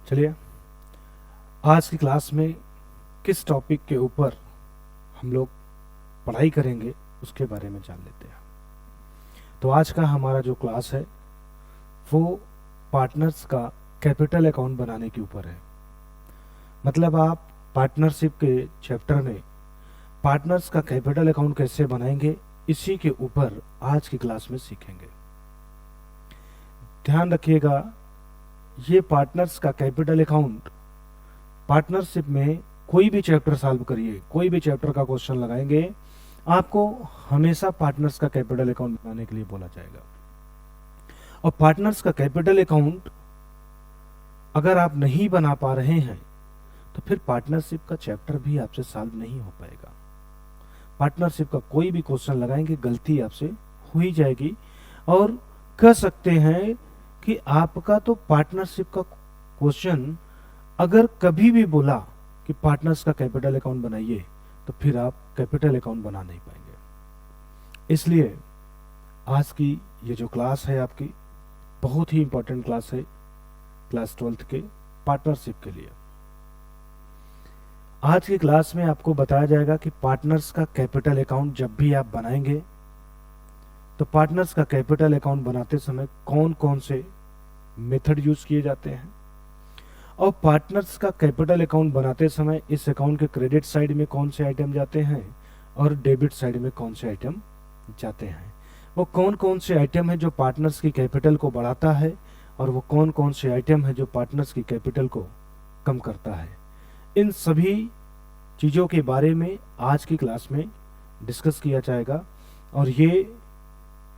चलिए आज की क्लास में किस टॉपिक के ऊपर हम लोग पढ़ाई करेंगे उसके बारे में जान लेते हैं। तो आज का हमारा जो क्लास है वो पार्टनर्स का कैपिटल अकाउंट बनाने के ऊपर है। मतलब आप पार्टनरशिप के चैप्टर में पार्टनर्स का कैपिटल अकाउंट कैसे बनाएंगे इसी के ऊपर आज की क्लास में सीखेंगे। ध्यान रखिएगा, ये पार्टनर्स का कैपिटल अकाउंट पार्टनरशिप में कोई भी चैप्टर सॉल्व करिए, कोई भी चैप्टर का क्वेश्चन लगाएंगे, आपको हमेशा पार्टनर्स का कैपिटल अकाउंट बनाने के लिए बोला जाएगा। और पार्टनर्स का कैपिटल अकाउंट अगर आप नहीं बना पा रहे हैं तो फिर पार्टनरशिप का चैप्टर भी आपसे सॉल्व नहीं हो पाएगा। पार्टनरशिप का कोई भी क्वेश्चन लगाएंगे गलती आपसे हो ही जाएगी और कह सकते हैं कि आपका तो पार्टनरशिप का क्वेश्चन अगर कभी भी बोला कि पार्टनर्स का कैपिटल अकाउंट बनाइए तो फिर आप कैपिटल अकाउंट बना नहीं पाएंगे। इसलिए आज की ये जो क्लास है आपकी बहुत ही इंपॉर्टेंट क्लास है, क्लास 12th के पार्टनरशिप के लिए। आज की क्लास में आपको बताया जाएगा कि पार्टनर्स का कैपिटल अकाउंट जब भी आप बनाएंगे तो पार्टनर्स का कैपिटल अकाउंट बनाते समय कौन कौन से मेथड यूज किए जाते हैं और पार्टनर्स का कैपिटल अकाउंट बनाते समय इस अकाउंट के क्रेडिट साइड में कौन से आइटम जाते हैं और डेबिट साइड में कौन से आइटम जाते हैं। वो कौन कौन से आइटम है जो पार्टनर्स की कैपिटल को बढ़ाता है और वो कौन कौन से आइटम है जो पार्टनर्स की कैपिटल को कम करता है। इन सभी चीज़ों के बारे में आज की क्लास में डिस्कस किया जाएगा और ये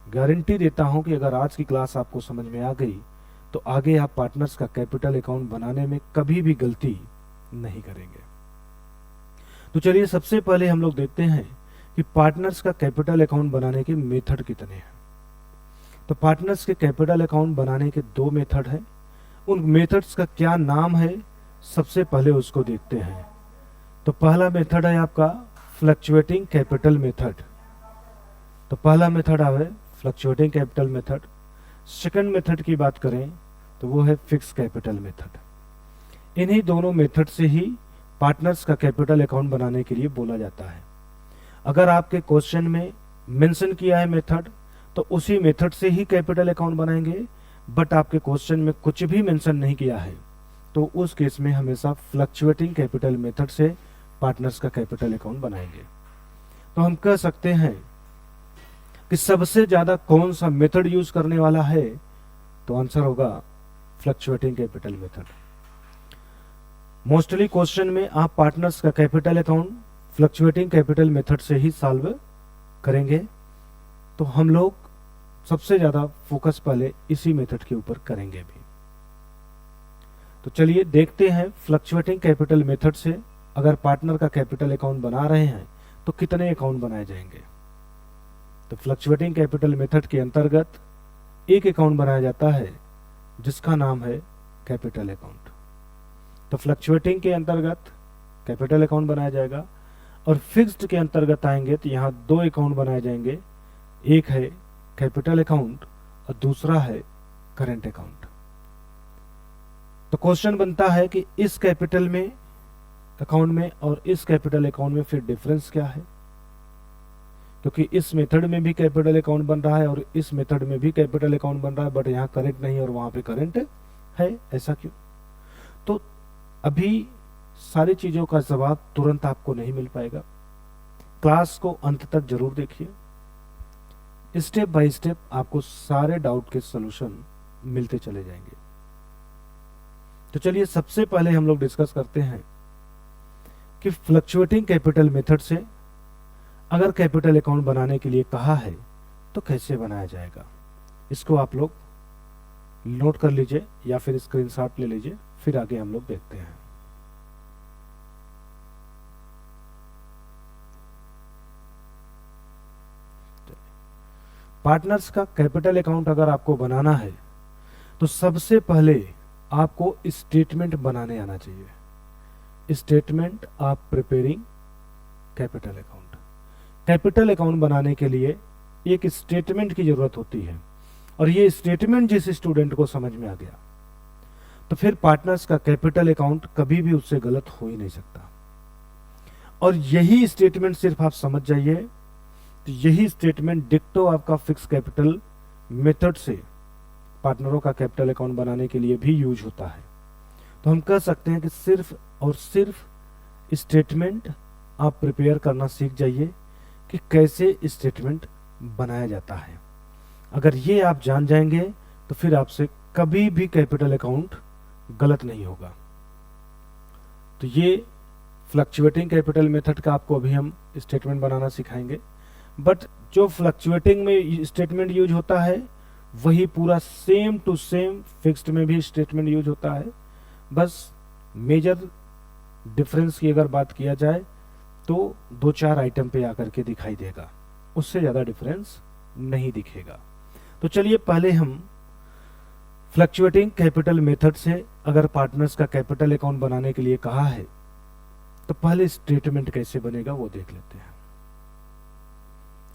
गारंटी देता हूं कि अगर आज की क्लास आपको समझ में आ गई तो आगे आप पार्टनर्स का कैपिटल अकाउंट बनाने में कभी भी गलती नहीं करेंगे। तो चलिए सबसे पहले हम लोग देखते हैं कि पार्टनर्स का कैपिटल अकाउंट बनाने के मेथड कितने हैं। तो पार्टनर्स के कैपिटल अकाउंट बनाने के 2 मेथड हैं। उन मेथड्स का क्या नाम है सबसे पहले उसको देखते हैं। तो पहला मेथड है आपका फ्लक्चुएटिंग कैपिटल मेथड। तो पहला मेथड है fluctuating capital method. Second method की बात करें तो वो है फिक्स कैपिटल मेथड। इन्हीं दोनों मेथड से ही पार्टनर्स का कैपिटल अकाउंट बनाने के लिए बोला जाता है। अगर आपके क्वेश्चन में मेंशन किया है मेथड तो उसी मेथड से ही कैपिटल अकाउंट बनाएंगे, बट आपके क्वेश्चन में कुछ भी मेंशन नहीं किया है तो उस केस में हमेशा फ्लक्चुएटिंग कैपिटल मेथड से पार्टनर्स का कैपिटल अकाउंट बनाएंगे। तो हम कह सकते हैं कि सबसे ज्यादा कौन सा मेथड यूज करने वाला है, तो आंसर होगा fluctuating capital method. Mostly question में आप पार्टनर्स का capital account fluctuating capital method से ही सॉल्व करेंगे, तो हम लोग सबसे ज्यादा फोकस पहले इसी मेथड के ऊपर करेंगे भी। तो चलिए देखते हैं फ्लक्चुएटिंग कैपिटल मेथड से अगर पार्टनर का कैपिटल अकाउंट बना रहे हैं तो कितने अकाउंट बनाए जाएंगे। तो फ्लक्चुएटिंग कैपिटल मेथड के अंतर्गत एक अकाउंट बनाया जाता है जिसका नाम है कैपिटल अकाउंट। तो फ्लक्चुएटिंग के अंतर्गत कैपिटल अकाउंट बनाया जाएगा और फिक्स्ड के अंतर्गत आएंगे तो यहाँ 2 अकाउंट बनाए जाएंगे। एक है कैपिटल अकाउंट और दूसरा है करेंट अकाउंट। तो क्वेश्चन बनता है कि इस कैपिटल में अकाउंट में और इस कैपिटल अकाउंट में फिर डिफरेंस क्या है, क्योंकि इस मेथड में भी कैपिटल अकाउंट बन रहा है और इस मेथड में भी कैपिटल अकाउंट बन रहा है, बट यहाँ करंट नहीं और वहां पे करंट है, ऐसा क्यों। तो अभी सारी चीजों का जवाब तुरंत आपको नहीं मिल पाएगा, क्लास को अंत तक जरूर देखिए। स्टेप बाय स्टेप आपको सारे डाउट के सॉल्यूशन मिलते चले जाएंगे। तो चलिए सबसे पहले हम लोग डिस्कस करते हैं कि फ्लक्चुएटिंग कैपिटल मेथड से अगर कैपिटल अकाउंट बनाने के लिए कहा है तो कैसे बनाया जाएगा। इसको आप लोग नोट कर लीजिए या फिर स्क्रीनशॉट ले लीजिए, फिर आगे हम लोग देखते हैं। पार्टनर्स का कैपिटल अकाउंट अगर आपको बनाना है तो सबसे पहले आपको स्टेटमेंट बनाने आना चाहिए। Statement of preparing capital account. Capital account बनाने के लिए एक स्टेटमेंट की जरूरत होती है और ये स्टेटमेंट जिस स्टूडेंट को समझ में आ गया तो फिर पार्टनर्स का कैपिटल अकाउंट कभी भी उससे गलत हो ही नहीं सकता। और यही स्टेटमेंट सिर्फ आप समझ जाइए, तो यही स्टेटमेंट डिक्टो आपका फिक्स कैपिटल मेथड से पार्टनरों का कैपिटल अकाउंट बनाने के लिए भी यूज होता है। तो हम कह सकते हैं कि सिर्फ और सिर्फ स्टेटमेंट आप प्रिपेयर करना सीख जाइए कि कैसे स्टेटमेंट बनाया जाता है। अगर ये आप जान जाएंगे तो फिर आपसे कभी भी कैपिटल अकाउंट गलत नहीं होगा। तो ये फ्लक्चुएटिंग कैपिटल मेथड का आपको अभी हम स्टेटमेंट बनाना सिखाएंगे। बट जो फ्लक्चुएटिंग में स्टेटमेंट यूज होता है वही पूरा सेम टू सेम फिक्स्ड में भी स्टेटमेंट यूज होता है। बस मेजर डिफरेंस की अगर बात किया जाए तो 2-4 आइटम पे आकर के दिखाई देगा, उससे ज़्यादा डिफरेंस नहीं दिखेगा। तो चलिए पहले हम फ्लक्चुएटिंग कैपिटल मेथड से अगर पार्टनर्स का कैपिटल अकाउंट बनाने के लिए कहा है तो पहले स्टेटमेंट कैसे बनेगा वो देख लेते हैं।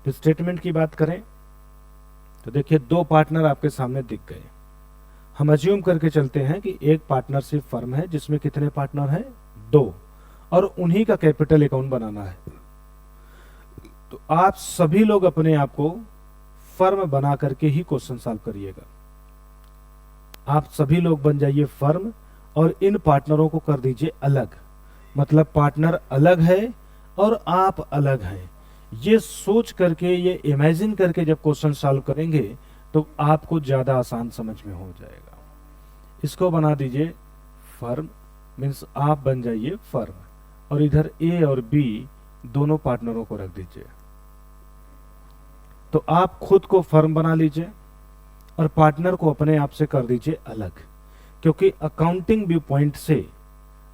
तो स्टेटमेंट की बात करें तो देखिए 2 पार्टनर आपके सामने दिख गए। हम अज्यूम करके चलते हैं कि एक पार्टनरशिप फर्म है जिसमें कितने पार्टनर हैं, 2, और उन्हीं का कैपिटल अकाउंट बनाना है। तो आप सभी लोग अपने आप को फर्म बना करके ही क्वेश्चन सॉल्व करिएगा। आप सभी लोग बन जाइए फर्म और इन पार्टनरों को कर दीजिए अलग। मतलब पार्टनर अलग है और आप अलग हैं। ये सोच करके, ये इमेजिन करके जब क्वेश्चन सॉल्व करेंगे तो आपको ज्यादा आसान समझ में हो जाएगा। इसको बना दीजिए फर्म, मीन्स आप बन जाइए फर्म, और इधर ए और बी दोनों पार्टनरों को रख दीजिए। तो आप खुद को फर्म बना लीजिए और पार्टनर को अपने आप से कर दीजिए अलग। क्योंकि अकाउंटिंग व्यू पॉइंट से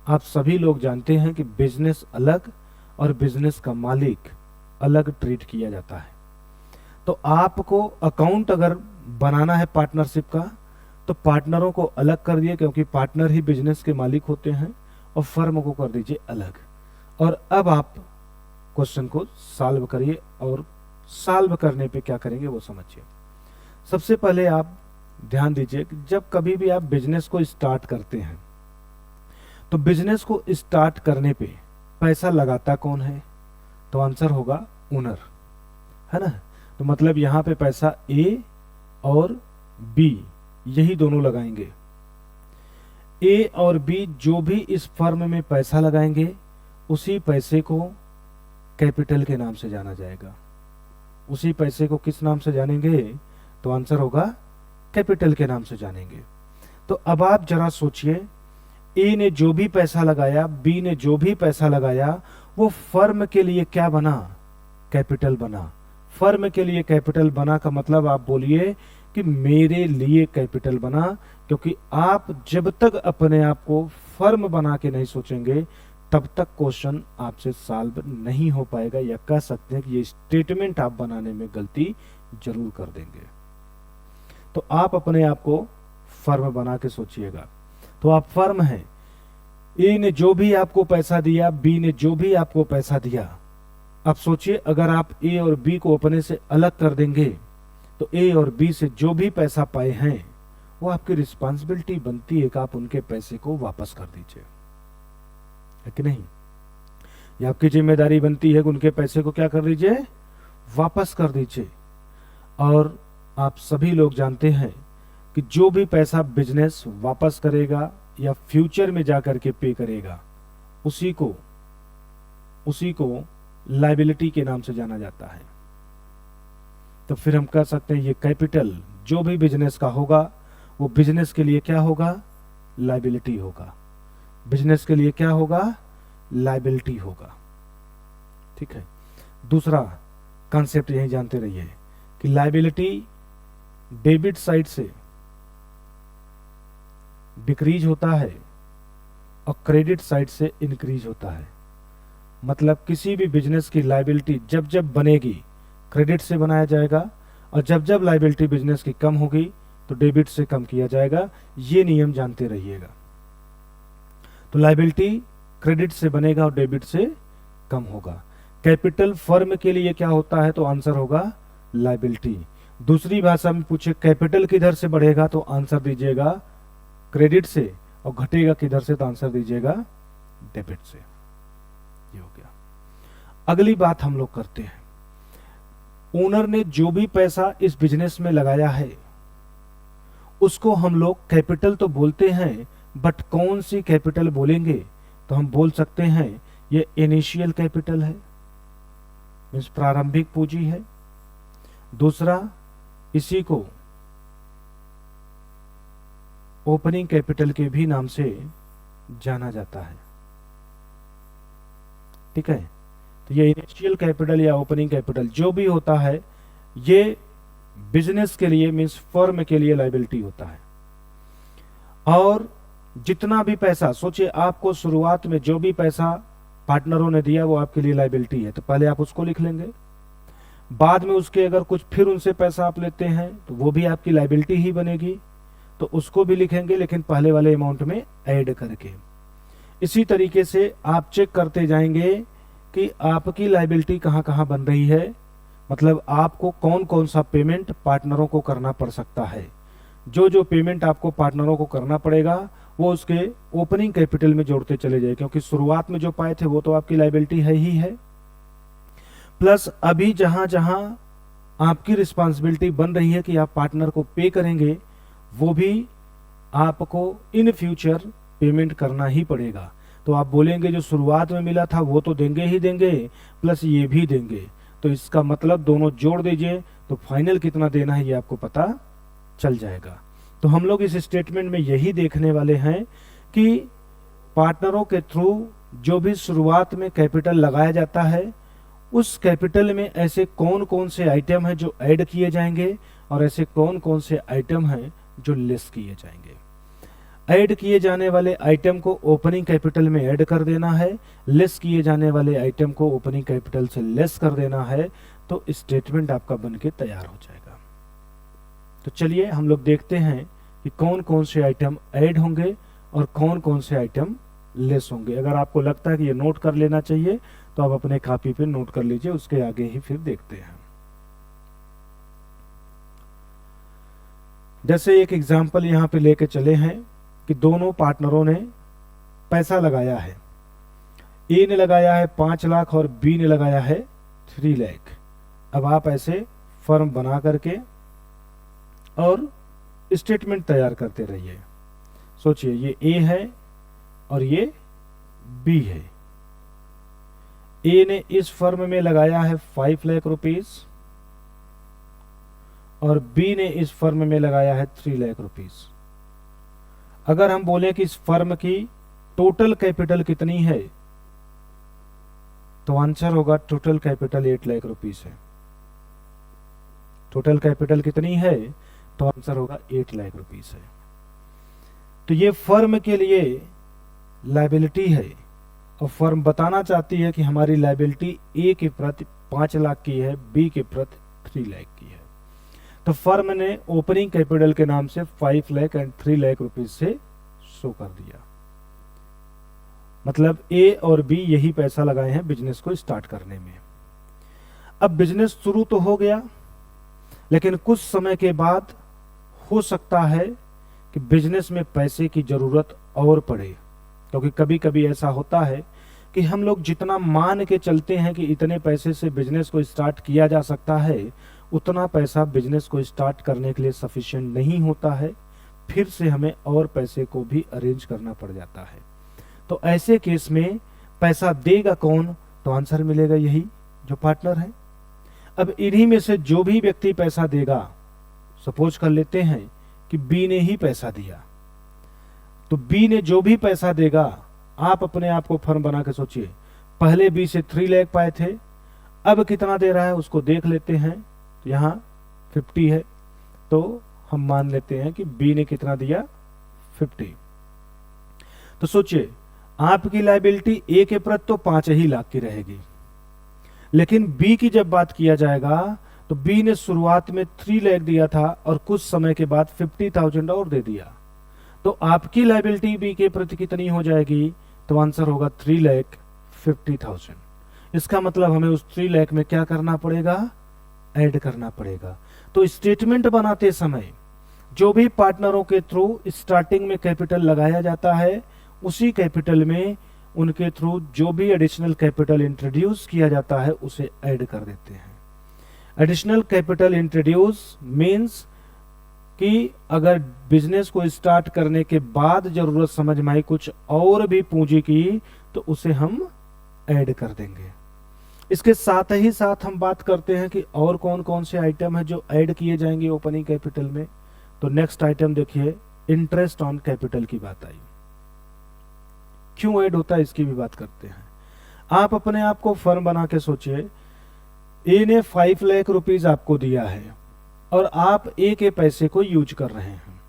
आप सभी लोग जानते हैं कि बिजनेस अलग और बिजनेस का मालिक अलग ट्रीट किया जाता है। तो आपको अकाउंट अगर बनाना है पार्टनरशिप का तो पार्टनरों को अलग कर दिए, क्योंकि पार्टनर ही बिजनेस के मालिक होते हैं, और फर्म को कर दीजिए अलग। और अब आप क्वेश्चन को सॉल्व करिए, और सॉल्व करने पे क्या करेंगे वो समझिए। सबसे पहले आप ध्यान दीजिए कि जब कभी भी आप बिजनेस को स्टार्ट करते हैं तो बिजनेस को स्टार्ट करने पे पैसा लगाता कौन है? तो आंसर होगा ओनर, है ना। तो मतलब यहां पे पैसा ए और बी यही दोनों लगाएंगे। ए और बी जो भी इस फर्म में पैसा लगाएंगे उसी पैसे को कैपिटल के नाम से जाना जाएगा। उसी पैसे को किस नाम से जानेंगे? तो आंसर होगा कैपिटल के नाम से जानेंगे। तो अब आप जरा सोचिए, ए ने जो भी पैसा लगाया, बी ने जो भी पैसा लगाया, वो फर्म के लिए क्या बना? कैपिटल बना। फर्म के लिए कैपिटल बना का मतलब आप बोलिए कि मेरे लिए कैपिटल बना। क्योंकि आप जब तक अपने आप को फर्म बना के नहीं सोचेंगे तब तक क्वेश्चन आपसे सॉल्व नहीं हो पाएगा, या कह सकते हैं कि ये स्टेटमेंट आप बनाने में गलती जरूर कर देंगे। तो आप अपने आप को फर्म बना के सोचिएगा। तो आप फर्म हैं, ए ने जो भी आपको पैसा दिया, बी ने जो भी आपको पैसा दिया। अब सोचिए अगर आप ए और बी को अपने से अलग कर देंगे तो ए और बी से जो भी पैसा पाए हैं वो आपकी रिस्पांसिबिलिटी बनती है कि आप उनके पैसे को वापस कर दीजिए, है कि नहीं? ये आपकी जिम्मेदारी बनती है कि उनके पैसे को क्या कर दीजिए? वापस कर दीजिए। और आप सभी लोग जानते हैं कि जो भी पैसा बिजनेस वापस करेगा या फ्यूचर में जाकर के पे करेगा उसी को लायबिलिटी के नाम से जाना जाता है। तो फिर हम कह सकते हैं ये कैपिटल जो भी बिजनेस का होगा वो बिजनेस के लिए क्या होगा? लायबिलिटी होगा। बिजनेस के लिए क्या होगा? लायबिलिटी होगा। ठीक है। दूसरा कॉन्सेप्ट यही जानते रहिए कि लायबिलिटी डेबिट साइड से डिक्रीज होता है और क्रेडिट साइड से इंक्रीज होता है। मतलब किसी भी बिजनेस की लायबिलिटी जब जब बनेगी क्रेडिट से बनाया जाएगा, और जब जब लायबिलिटी बिजनेस की कम होगी तो डेबिट से कम किया जाएगा। ये नियम जानते रहिएगा। तो लायबिलिटी क्रेडिट से बनेगा और डेबिट से कम होगा। कैपिटल फर्म के लिए क्या होता है? तो आंसर होगा लायबिलिटी। दूसरी भाषा में पूछे कैपिटल किधर से बढ़ेगा तो आंसर दीजिएगा क्रेडिट से, और घटेगा किधर से, तो आंसर दीजिएगा डेबिट से। ये हो गया। अगली बात हम लोग करते हैं, ओनर ने जो भी पैसा इस बिजनेस में लगाया है उसको हम लोग कैपिटल तो बोलते हैं, बट कौन सी कैपिटल बोलेंगे, तो हम बोल सकते हैं ये इनिशियल कैपिटल है, मीन्स प्रारंभिक पूंजी है। दूसरा, इसी को ओपनिंग कैपिटल के भी नाम से जाना जाता है। ठीक है, तो ये इनिशियल कैपिटल या ओपनिंग कैपिटल जो भी होता है, ये बिजनेस के लिए मीन्स फर्म के लिए लायबिलिटी होता है। और जितना भी पैसा, सोचिए आपको शुरुआत में जो भी पैसा पार्टनरों ने दिया वो आपके लिए लायबिलिटी है, तो पहले आप उसको लिख लेंगे। बाद में उसके अगर कुछ फिर उनसे पैसा आप लेते हैं तो वो भी आपकी लायबिलिटी ही बनेगी, तो उसको भी लिखेंगे, लेकिन पहले वाले अमाउंट में ऐड करके। इसी तरीके से आप चेक करते जाएंगे कि आपकी लायबिलिटी कहाँ कहाँ बन रही है, मतलब आपको कौन कौन सा पेमेंट पार्टनरों को करना पड़ सकता है। जो जो पेमेंट आपको पार्टनरों को करना पड़ेगा वो उसके ओपनिंग कैपिटल में जोड़ते चले जाए, क्योंकि शुरुआत में जो पाए थे वो तो आपकी लायबिलिटी है ही है, प्लस अभी जहां जहां आपकी रिस्पॉन्सिबिलिटी बन रही है कि आप पार्टनर को पे करेंगे, वो भी आपको इन फ्यूचर पेमेंट करना ही पड़ेगा। तो आप बोलेंगे जो शुरुआत में मिला था वो तो देंगे ही देंगे, प्लस ये भी देंगे, तो इसका मतलब दोनों जोड़ दीजिए तो फाइनल कितना देना है ये आपको पता चल जाएगा। तो हम लोग इस स्टेटमेंट में यही देखने वाले हैं कि पार्टनरों के थ्रू जो भी शुरुआत में कैपिटल लगाया जाता है, उस कैपिटल में ऐसे कौन कौन से आइटम हैं जो ऐड किए जाएंगे और ऐसे कौन कौन से आइटम हैं जो लेस किए जाएंगे। ऐड किए जाने वाले आइटम को ओपनिंग कैपिटल में ऐड कर देना है, लेस किए जाने वाले आइटम को ओपनिंग कैपिटल से लेस कर देना है, तो स्टेटमेंट आपका बनके तैयार हो जाएगा। तो चलिए हम लोग देखते हैं कि कौन कौन से आइटम ऐड होंगे और कौन कौन से आइटम लेस होंगे। अगर आपको लगता है कि ये नोट कर लेना चाहिए तो आप अपने कॉपी पे नोट कर लीजिए, उसके आगे ही फिर देखते हैं। जैसे एक एग्जांपल यहाँ पे लेके चले हैं कि दोनों पार्टनरों ने पैसा लगाया है, ए ने लगाया है 5 लाख और बी ने लगाया है 3 लाख। अब आप ऐसे फर्म बना करके और स्टेटमेंट तैयार करते रहिए। सोचिए ये ए है और ये बी है। ए ने इस फर्म में लगाया है 5 लाख रुपीस और बी ने इस फर्म में लगाया है 3 लाख रुपीस। अगर हम बोले कि इस फर्म की टोटल कैपिटल कितनी है, तो आंसर होगा टोटल कैपिटल 8 लाख रुपीस है। टोटल कैपिटल कितनी है, तो आंसर होगा 8 लाख रुपीस है। तो ये फर्म के लिए लायबिलिटी है और फर्म बताना चाहती है कि हमारी लायबिलिटी ए के प्रति 5 लाख की है, बी के प्रति 3 लाख की है। तो फर्म ने ओपनिंग कैपिटल के नाम से 5 लाख एंड 3 लाख रुपीज से शो कर दिया। मतलब ए और बी यही पैसा लगाए हैं बिजनेस को स्टार्ट करने में। अब बिजनेस शुरू तो हो गया, लेकिन कुछ समय के बाद हो सकता है कि बिजनेस में पैसे की जरूरत और पड़े, क्योंकि कभी कभी ऐसा होता है कि हम लोग जितना मान के चलते हैं कि इतने पैसे से बिजनेस को स्टार्ट किया जा सकता है, उतना पैसा बिजनेस को स्टार्ट करने के लिए सफिशिएंट नहीं होता है, फिर से हमें और पैसे को भी अरेंज करना पड़ जाता है। तो ऐसे केस में पैसा देगा कौन, तो आंसर मिलेगा यही जो पार्टनर है। अब इन्हीं में से जो भी व्यक्ति पैसा देगा, सपोज कर लेते हैं कि बी ने ही पैसा दिया, तो बी ने जो भी पैसा देगा, आप अपने आप को फर्म बना के सोचिए, पहले बी से 3 लाख पाए थे, अब कितना दे रहा है उसको देख लेते हैं। तो यहाँ 50 है, तो हम मान लेते हैं कि बी ने कितना दिया 50। तो सोचिए आपकी लायबिलिटी ए के प्रति तो 5 ही लाख की रहेगी, लेकिन बी की जब बात किया जाएगा तो बी ने शुरुआत में 3 लाख दिया था और कुछ समय के बाद 50,000 और दे दिया, तो आपकी लायबिलिटी बी के प्रति कितनी हो जाएगी, तो आंसर होगा 3,50,000। इसका मतलब हमें उस 3 लाख में क्या करना पड़ेगा, ऐड करना पड़ेगा। तो स्टेटमेंट बनाते समय जो भी पार्टनरों के थ्रू स्टार्टिंग में कैपिटल लगाया जाता है, उसी कैपिटल में उनके थ्रू जो भी एडिशनल कैपिटल इंट्रोड्यूस किया जाता है उसे ऐड कर देते हैं। एडिशनल कैपिटल इंट्रोड्यूस मीन्स कि अगर बिजनेस को स्टार्ट करने के बाद जरूरत समझ में आई कुछ और भी पूंजी की, तो उसे हम ऐड कर देंगे। इसके साथ ही साथ हम बात करते हैं कि और कौन कौन से आइटम है जो ऐड किए जाएंगे ओपनिंग कैपिटल में। तो नेक्स्ट आइटम देखिए, इंटरेस्ट ऑन कैपिटल की बात आई। क्यों ऐड होता है इसकी भी बात करते हैं। आप अपने आप को फर्म बना के सोचिए, ए ने 5 लाख रुपीज आपको दिया है और आप ए के पैसे को यूज कर रहे हैं।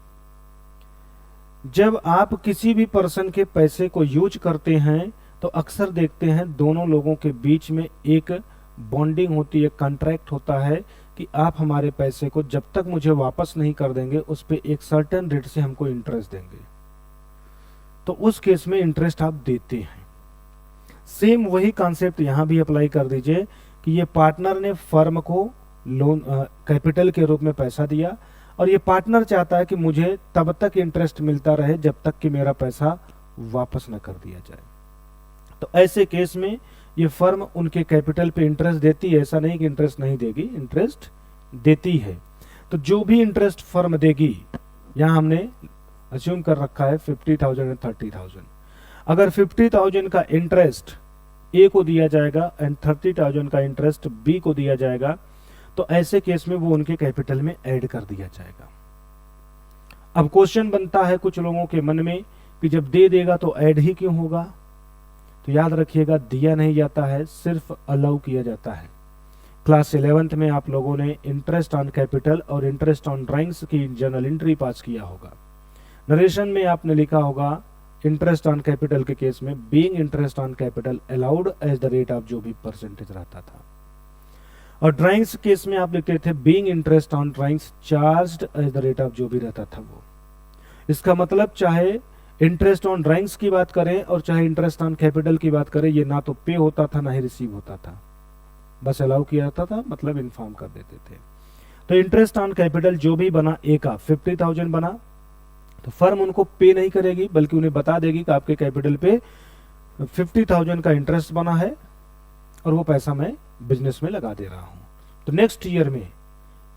जब आप किसी भी पर्सन के पैसे को यूज करते हैं तो अक्सर देखते हैं दोनों लोगों के बीच में एक बॉन्डिंग होती है, कॉन्ट्रैक्ट होता है कि आप हमारे पैसे को जब तक मुझे वापस नहीं कर देंगे उस पे एक सर्टेन रेट से हमको इंटरेस्ट देंगे। तो उस केस में इंटरेस्ट आप देते हैं। सेम वही कॉन्सेप्ट यहां भी अप्लाई कर दीजिए कि ये पार्टनर ने फर्म को लोन कैपिटल के रूप में पैसा दिया और ये पार्टनर चाहता है कि मुझे तब तक इंटरेस्ट मिलता रहे जब तक कि मेरा पैसा वापस न कर दिया जाए। तो ऐसे केस में ये फर्म उनके कैपिटल पे इंटरेस्ट देती है, ऐसा नहीं कि इंटरेस्ट नहीं देगी, इंटरेस्ट देती है। तो जो भी इंटरेस्ट फर्म देगी, यहां हमने अज्यूम कर रखा है 50,000 एंड 30,000। अगर 50,000 का इंटरेस्ट ए को दिया जाएगा एंड 30,000 का इंटरेस्ट बी को दिया जाएगा, तो ऐसे केस में वो उनके कैपिटल में ऐड कर दिया जाएगा। अब क्वेश्चन बनता है कुछ लोगों के मन में कि जब दे देगा तो ऐड ही क्यों होगा। तो याद रखिएगा, दिया नहीं जाता है, सिर्फ अलाउ किया जाता है। क्लास 11th में आप लोगों ने इंटरेस्ट ऑन कैपिटल और इंटरेस्ट ऑन ड्राइंग्स की जर्नल एंट्री पास किया होगा। नरेशन में आपने लिखा होगा इंटरेस्ट ऑन कैपिटल के केस में being interest on capital allowed as the rate of जो भी परसेंटेज रहता था, और ड्राइंग्स केस में आप लिखते थे being interest on drawings charged as the rate of जो भी रहता था वो। इसका मतलब चाहे इंटरेस्ट ऑन ड्राइंग्स की बात करें और चाहे इंटरेस्ट ऑन कैपिटल की बात करें, ये ना तो पे होता था ना ही रिसीव होता था, बस अलाउ किया जाता था, मतलब इन्फॉर्म कर देते थे। तो इंटरेस्ट ऑन कैपिटल जो भी बना ए का 50,000 बना, तो फर्म उनको पे नहीं करेगी बल्कि उन्हें बता देगी कि आपके कैपिटल पे 50,000 का इंटरेस्ट बना है और वो पैसा मैं बिजनेस में लगा दे रहा हूं। तो नेक्स्ट ईयर में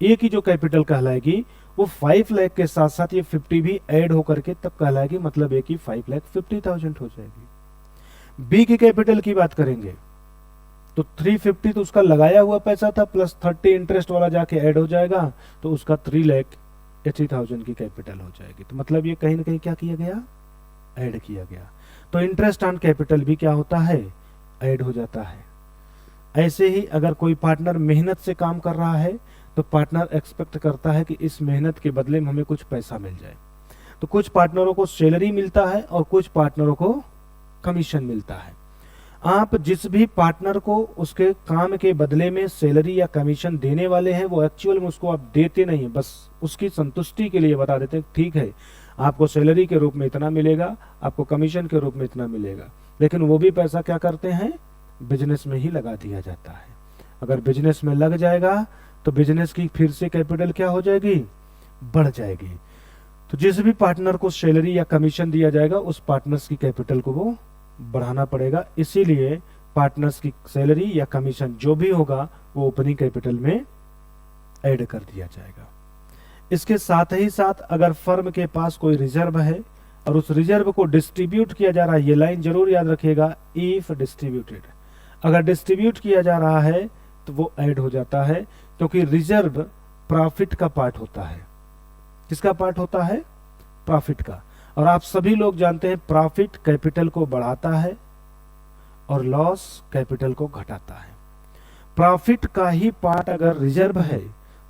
ए की जो कैपिटल कहलाएगी वो 5 लाख के साथ साथ ये 50 भी ऐड होकर के तब कहलाएगी, मतलब ए की 5,50,000 हो जाएगी। बी की कैपिटल की बात करेंगे तो 350 तो उसका लगाया हुआ पैसा था प्लस 30 इंटरेस्ट वाला जाके ऐड हो जाएगा, तो उसका 3,80,000 की कैपिटल हो जाएगी। तो मतलब ये कहीं ना कहीं क्या किया गया, ऐड किया गया। तो इंटरेस्ट ऑन कैपिटल भी क्या होता है, ऐड हो जाता है। ऐसे ही अगर कोई पार्टनर मेहनत से काम कर रहा है तो पार्टनर एक्सपेक्ट करता है कि इस मेहनत के बदले में हमें कुछ पैसा मिल जाए। तो कुछ पार्टनरों को सैलरी मिलता है और कुछ पार्टनरों को कमीशन मिलता है। आप जिस भी पार्टनर को उसके काम के बदले में सैलरी या कमीशन देने वाले हैं वो एक्चुअल में उसको आप देते नहीं है, बस उसकी संतुष्टि के लिए बता देते हैं ठीक है आपको सैलरी के रूप में इतना मिलेगा, आपको कमीशन के रूप में इतना मिलेगा, लेकिन वो भी पैसा क्या करते हैं, बिजनेस में ही लगा दिया जाता है। अगर बिजनेस में लग जाएगा तो बिजनेस की फिर से कैपिटल क्या हो जाएगी, बढ़ जाएगी। तो जिस भी पार्टनर को सैलरी या कमीशन दिया जाएगा उस पार्टनर्स की कैपिटल को वो बढ़ाना पड़ेगा, इसीलिए पार्टनर्स की सैलरी या कमीशन जो भी होगा वो ओपनिंग कैपिटल में ऐड कर दिया जाएगा। इसके साथ ही साथ अगर फर्म के पास कोई रिजर्व है और उस रिजर्व को डिस्ट्रीब्यूट किया जा रहा है, ये लाइन जरूर याद रखिएगा, इफ डिस्ट्रीब्यूटेड, अगर डिस्ट्रीब्यूट किया जा रहा है तो वो ऐड हो जाता है, क्योंकि रिजर्व प्रॉफिट का पार्ट होता है। किसका पार्ट होता है, प्रॉफिट का। और आप सभी लोग जानते हैं प्रॉफिट कैपिटल को बढ़ाता है और लॉस कैपिटल को घटाता है। प्रॉफिट का ही पार्ट अगर रिजर्व है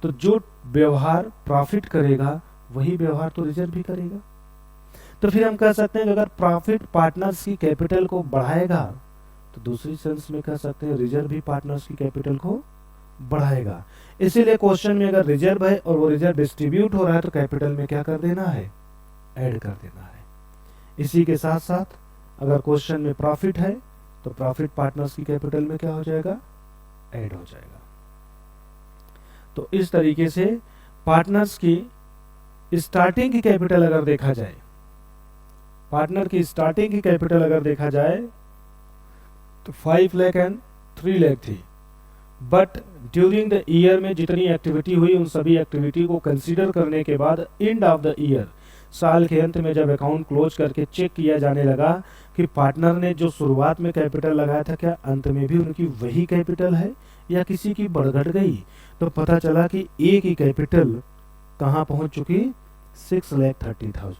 तो जो व्यवहार प्रॉफिट करेगा वही व्यवहार तो रिजर्व भी करेगा। तो फिर हम कह सकते हैं कि अगर प्रॉफिट पार्टनर्स की कैपिटल को बढ़ाएगा तो दूसरी सेंस में कह सकते हैं रिजर्व भी पार्टनर्स की कैपिटल को बढ़ाएगा। इसीलिए क्वेश्चन में अगर रिजर्व है और वो रिजर्व डिस्ट्रीब्यूट हो रहा है तो कैपिटल में क्या कर देना है, ऐड कर देना है। इसी के साथ साथ अगर क्वेश्चन में प्रॉफिट है तो प्रॉफिट पार्टनर्स की कैपिटल में क्या हो जाएगा, ऐड हो जाएगा। तो इस तरीके से पार्टनर्स की स्टार्टिंग की कैपिटल अगर देखा जाए, पार्टनर की स्टार्टिंग की कैपिटल अगर देखा जाए तो 5 लाख एंड 3 लाख थी, बट ड्यूरिंग द ईयर में जितनी एक्टिविटी हुई उन सभी एक्टिविटी को कंसीडर करने के बाद एंड ऑफ द ईयर, साल के अंत में जब अकाउंट क्लोज करके चेक किया जाने लगा कि पार्टनर ने जो शुरुआत में कैपिटल लगाया था क्या अंत में भी उनकी वही कैपिटल है या किसी की बढ़ घट गई, तो पता चला कि ए की कैपिटल कहाँ पहुंच चुकी 6,30,000,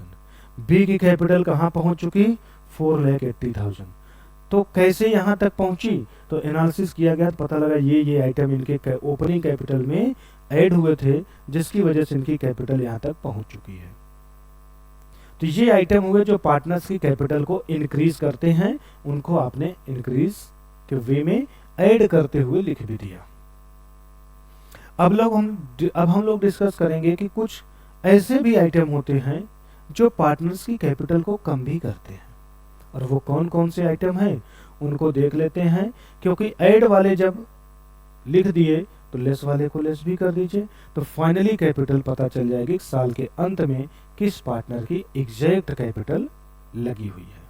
बी की कैपिटल कहाँ पहुंच चुकी 4,80,000। तो कैसे यहाँ तक पहुंची, तो एनालिसिस किया गया, पता लगा ये आइटम इनके ओपनिंग कैपिटल में ऐड हुए थे जिसकी वजह से इनकी कैपिटल यहाँ तक पहुंच चुकी है। तो ये आइटम हुए जो पार्टनर्स की कैपिटल को इंक्रीज करते हैं, उनको आपने इंक्रीज के वे में ऐड करते हुए लिख भी दिया। अब हम लोग डिस्कस करेंगे कि कुछ ऐसे भी आइटम होते हैं जो पार्टनर्स की कैपिटल को कम भी करते हैं, और वो कौन कौन से आइटम हैं उनको देख लेते हैं, क्योंकि ऐड वाले जब लिख दिए तो लेस वाले को लेस भी कर दीजिए, तो फाइनली कैपिटल पता चल जाएगी साल के अंत में किस पार्टनर की एग्जैक्ट कैपिटल लगी हुई है।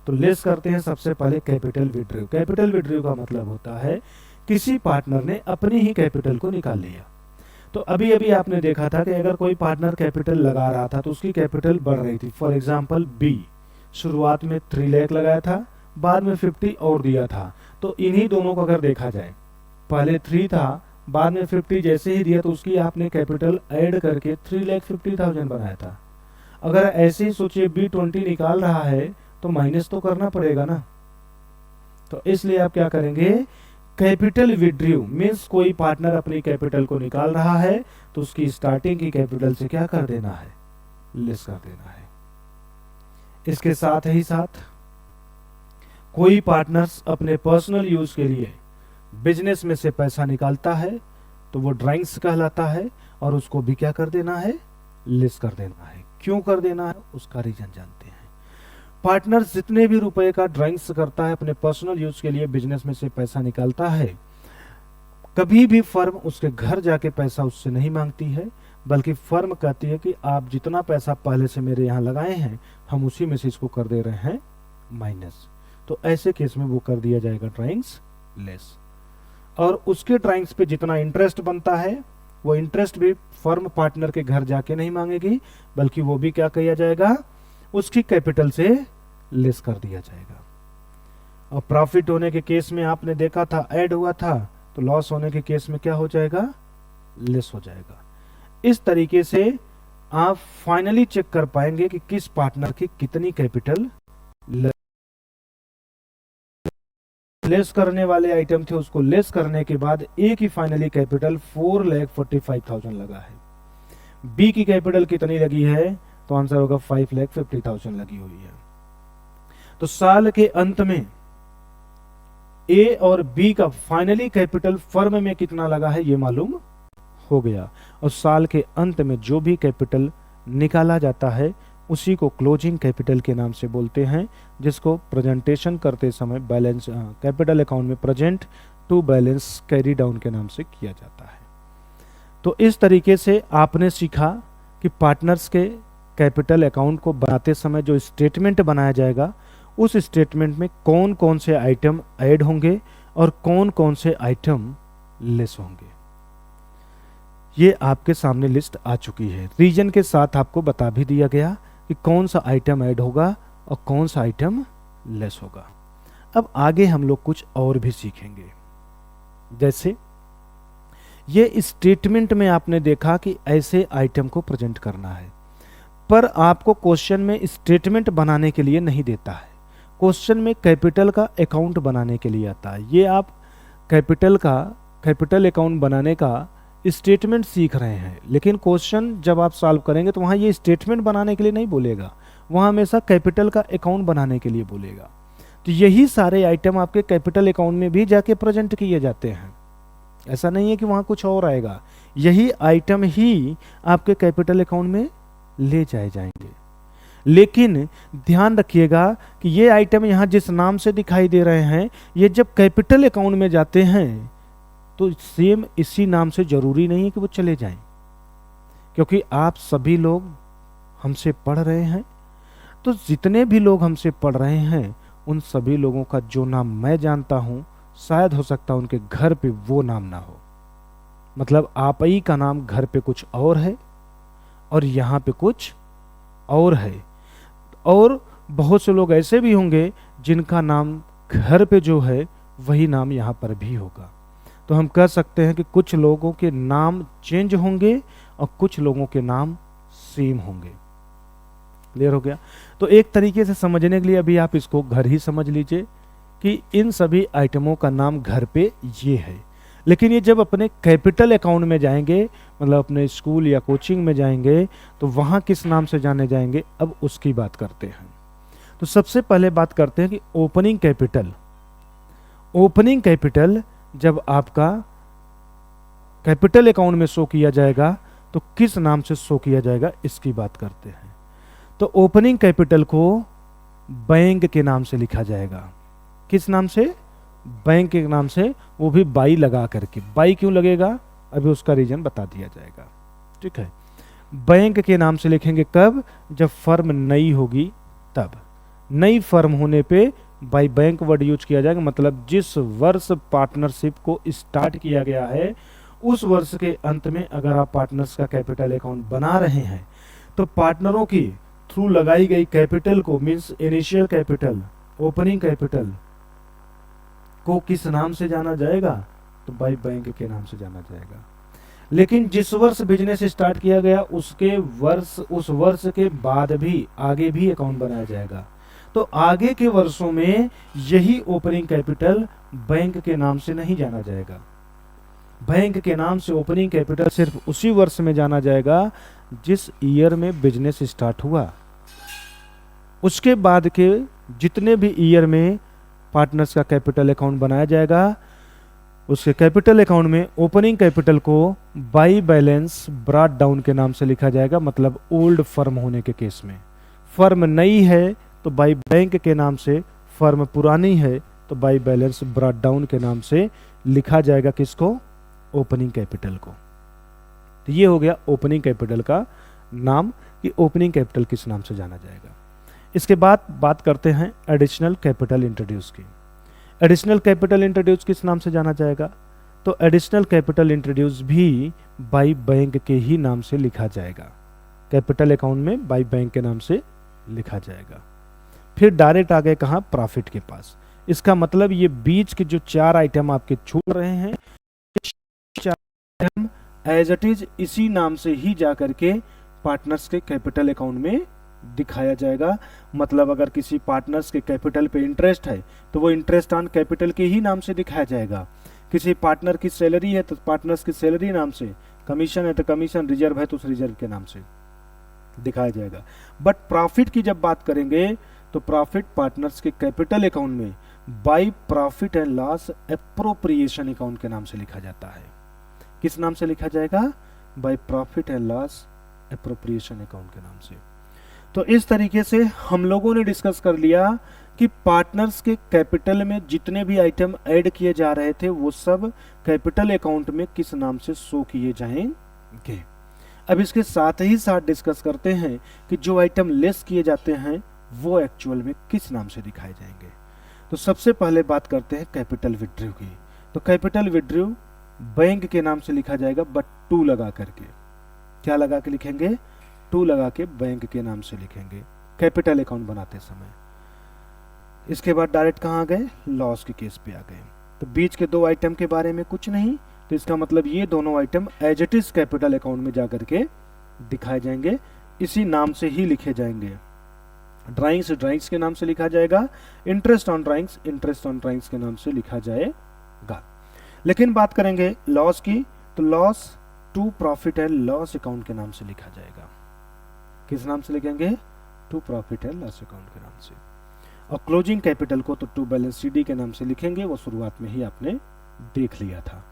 तो लेस करते हैं सबसे पहले कैपिटल विड्रॉ। कैपिटल विड्रॉ का मतलब होता है किसी पार्टनर ने अपनी ही कैपिटल को निकाल लिया। तो अभी अभी आपने देखा था कि अगर कोई पार्टनर कैपिटल लगा रहा था तो उसकी कैपिटल बढ़ रही थी। फॉर एग्जांपल बी शुरुआत में 3 लाख लगाया था, बाद में 50 और दिया था, तो इन्हीं दोनों को अगर देखा जाए, पहले 3 था, बाद में 50 जैसे ही दिया तो उसकी आपने कैपिटल ऐड करके 3,50,000 बनाया था। अगर ऐसे ही सोचिए B20 निकाल रहा है तो माइनस तो करना पड़ेगा ना, तो इसलिए आप क्या करेंगे, कैपिटल विड्रॉ मीन्स कोई पार्टनर अपनी कैपिटल को निकाल रहा है तो उसकी स्टार्टिंग की कैपिटल से क्या कर देना है, लेस कर देना है। इसके साथ ही साथ कोई पार्टनर्स अपने पर्सनल यूज के लिए बिजनेस में से पैसा निकालता है तो वो ड्राइंग्स कहलाता है, और उसको भी क्या कर देना है, लेस कर देना है। क्यों कर देना है उसका रीजन जानते हैं। पार्टनर्स जितने भी रुपए का ड्राइंग्स करता है अपने पर्सनल यूज के लिए बिजनेस में से पैसा निकालता है, कभी भी फर्म उसके घर जाके पैसा उससे नहीं मांगती है, बल्कि फर्म कहती है कि आप जितना पैसा पहले से मेरे यहाँ लगाए हैं हम उसी में से इसको कर दे रहे हैं माइनस। तो ऐसे केस में वो कर दिया जाएगा ड्राइंग्स लेस, और उसके ड्राइंग्स पे जितना इंटरेस्ट बनता है वो इंटरेस्ट भी फर्म पार्टनर के घर जाके नहीं मांगेगी, बल्कि वो भी क्या किया जाएगा, उसकी कैपिटल से लेस कर दिया जाएगा। और प्रॉफिट होने के केस में आपने देखा था ऐड हुआ था, तो लॉस होने के केस में क्या हो जाएगा, लेस हो जाएगा। इस तरीके से आप फाइनली चेक कर पाएंगे कि किस पार्टनर की कितनी कैपिटल लेस करने वाले आइटम थे, उसको लेस करने के बाद ए की फाइनली कैपिटल 4,45,000 लगा है। बी की कैपिटल कितनी लगी है, तो आंसर होगा 5,50,000 लगी हुई है। तो साल के अंत में ए और बी का फाइनली कैपिटल फर्म में कितना लगा है ये मालूम हो गया, और साल के अंत में जो भी कैपिटल निकाला जाता है उसी को क्लोजिंग कैपिटल के नाम से बोलते हैं, जिसको प्रेजेंटेशन करते समय बैलेंस कैपिटल अकाउंट में present to balance carry down के नाम से किया जाता है। तो इस तरीके से आपने सीखा कि पार्टनर्स के कैपिटल अकाउंट को बनाते समय जो स्टेटमेंट बनाया जाएगा उस स्टेटमेंट में कौन कौन से आइटम ऐड होंगे और कौन कौन से आइटम लेस होंगे। ये आपके सामने लिस्ट आ चुकी है, रीजन के साथ आपको बता भी दिया गया कि कौन सा आइटम ऐड होगा और कौन सा आइटम लेस होगा। अब आगे हम लोग कुछ और भी सीखेंगे, जैसे ये स्टेटमेंट में आपने देखा कि ऐसे आइटम को प्रेजेंट करना है, पर आपको क्वेश्चन में स्टेटमेंट बनाने के लिए नहीं देता है, क्वेश्चन में कैपिटल का अकाउंट बनाने के लिए आता है। ये आप कैपिटल अकाउंट बनाने का स्टेटमेंट सीख रहे हैं, लेकिन क्वेश्चन जब आप सॉल्व करेंगे तो वहाँ ये स्टेटमेंट बनाने के लिए नहीं बोलेगा, वहाँ हमेशा कैपिटल का अकाउंट बनाने के लिए बोलेगा। तो यही सारे आइटम आपके कैपिटल अकाउंट में भी जाके प्रेजेंट किए जाते हैं, ऐसा नहीं है कि वहाँ कुछ और आएगा, यही आइटम ही आपके कैपिटल अकाउंट में ले जाए जाएंगे। लेकिन ध्यान रखिएगा कि ये आइटम यहाँ जिस नाम से दिखाई दे रहे हैं ये जब कैपिटल अकाउंट में जाते हैं तो सेम इसी नाम से जरूरी नहीं है कि वो चले जाएं। क्योंकि आप सभी लोग हमसे पढ़ रहे हैं, तो जितने भी लोग हमसे पढ़ रहे हैं उन सभी लोगों का जो नाम मैं जानता हूं, शायद हो सकता है उनके घर पे वो नाम ना हो। मतलब आप ही का नाम घर पे कुछ और है और यहाँ पे कुछ और है। और बहुत से लोग ऐसे भी होंगे जिनका नाम घर पे जो है वही नाम यहाँ पर भी होगा। तो हम कह सकते हैं कि कुछ लोगों के नाम चेंज होंगे और कुछ लोगों के नाम सेम होंगे। क्लियर हो गया? तो एक तरीके से समझने के लिए अभी आप इसको घर ही समझ लीजिए कि इन सभी आइटमों का नाम घर पे ये है। लेकिन ये जब अपने कैपिटल अकाउंट में जाएंगे, मतलब अपने स्कूल या कोचिंग में जाएंगे, तो वहां किस नाम से जाने जाएंगे, अब उसकी बात करते हैं। तो सबसे पहले बात करते हैं कि ओपनिंग कैपिटल। ओपनिंग कैपिटल जब आपका कैपिटल अकाउंट में शो किया जाएगा तो किस नाम से शो किया जाएगा, इसकी बात करते हैं। तो ओपनिंग कैपिटल को बैंक के नाम से लिखा जाएगा। किस नाम से? बैंक के नाम से, वो भी बाई लगा करके। बाई क्यों लगेगा, अभी उसका रीजन बता दिया जाएगा। ठीक है, बैंक के नाम से लिखेंगे कब? जब फर्म नई होगी तब। नई फर्म होने पे बाई बैंक वर्ड यूज किया जाएगा, मतलब जिस वर्ष पार्टनरशिप को स्टार्ट किया गया है उस वर्ष के अंत में अगर आप पार्टनर्स का कैपिटल अकाउंट बना रहे हैं तो पार्टनरों की थ्रू लगाई गई कैपिटल को, means initial capital, opening capital को किस नाम से जाना जाएगा? तो बाई बैंक के नाम से जाना जाएगा। लेकिन जिस वर्ष बिजनेस स्टार्ट किया गया उसके वर्ष, उस वर्ष के बाद भी आगे भी अकाउंट बनाया जाएगा। तो आगे के वर्षों में यही ओपनिंग कैपिटल बैंक के नाम से नहीं जाना जाएगा। बैंक के नाम से ओपनिंग कैपिटल सिर्फ उसी वर्ष में जाना जाएगा जिस ईयर में बिजनेस स्टार्ट हुआ। उसके बाद के जितने भी ईयर में पार्टनर्स का कैपिटल अकाउंट बनाया जाएगा, उसके कैपिटल अकाउंट में ओपनिंग कैपिटल को बाई बैलेंस ब्रॉट डाउन के नाम से लिखा जाएगा। मतलब ओल्ड फर्म होने के केस में, फर्म नई है तो बाई बैंक के नाम से, फर्म पुरानी है तो बाई बैलेंस ब्रॉट डाउन के नाम से लिखा जाएगा। किसको? ओपनिंग कैपिटल को। तो ये हो गया ओपनिंग कैपिटल का नाम कि ओपनिंग कैपिटल किस नाम से जाना जाएगा। इसके बाद बात करते हैं एडिशनल कैपिटल इंट्रोड्यूस की। एडिशनल कैपिटल इंट्रोड्यूस किस नाम से जाना जाएगा? तो एडिशनल कैपिटल इंट्रोड्यूस भी बाई बैंक के ही नाम से लिखा जाएगा। कैपिटल अकाउंट में बाई बैंक के नाम से लिखा जाएगा। फिर डायरेक्ट आ गए कहाँ? प्रॉफिट के पास। इसका मतलब ये बीच के जो 4 आइटम आपके छूट रहे हैं, 4 आइटम एज इट इज इसी नाम से ही जा करके पार्टनर्स के कैपिटल अकाउंट में दिखाया जाएगा। मतलब अगर किसी पार्टनर्स के कैपिटल पे इंटरेस्ट है तो वो इंटरेस्ट ऑन कैपिटल के ही नाम से दिखाया जाएगा। किसी पार्टनर की सैलरी है तो पार्टनर्स की सैलरी नाम से, कमीशन है तो कमीशन, रिजर्व है तो उस रिजर्व के नाम से दिखाया जाएगा। बट प्रॉफिट की जब बात करेंगे तो प्रॉफिट पार्टनर्स के कैपिटल अकाउंट में by profit and loss appropriation account के नाम से लिखा जाता है। किस नाम से लिखा जाएगा? By profit and loss appropriation account के नाम से। तो इस तरीके से हम लोगों ने डिस्कस कर लिया कि पार्टनर्स के कैपिटल में जितने भी आइटम ऐड किए जा रहे थे वो सब कैपिटल अकाउंट में किस नाम से शो किए जाएंगे। अब इसके साथ ही साथ डिस्कस करते हैं कि जो आइटम लेस किए जाते हैं वो एक्चुअल में किस नाम से दिखाए जाएंगे। तो सबसे पहले बात करते हैं कैपिटल विड्रॉ की। तो कैपिटल विड्रॉ बैंक के नाम से लिखा जाएगा, बट 2 लगा करके। क्या लगा के लिखेंगे? 2 लगा के बैंक के नाम से लिखेंगे कैपिटल अकाउंट बनाते समय। इसके बाद डायरेक्ट कहाँ आ गए? लॉस के केस पे आ गए। तो बीच के 2 आइटम के बारे में कुछ नहीं, तो इसका मतलब ये दोनों item as it is capital account में जाकर के दिखाए जाएंगे, इसी नाम से ही लिखे जाएंगे। ड्राइंग्स ड्राइंग्स के नाम से लिखा जाएगा, interest on drawings interest on drawings के नाम से लिखा जाएगा। लेकिन बात करेंगे लॉस की, तो loss to profit and loss account के नाम से लिखा जाएगा। किस नाम से लिखेंगे? To profit and loss account के नाम से। और क्लोजिंग कैपिटल को तो टू बैलेंस सीडी के नाम से लिखेंगे, वो शुरुआत में ही आपने देख लिया था।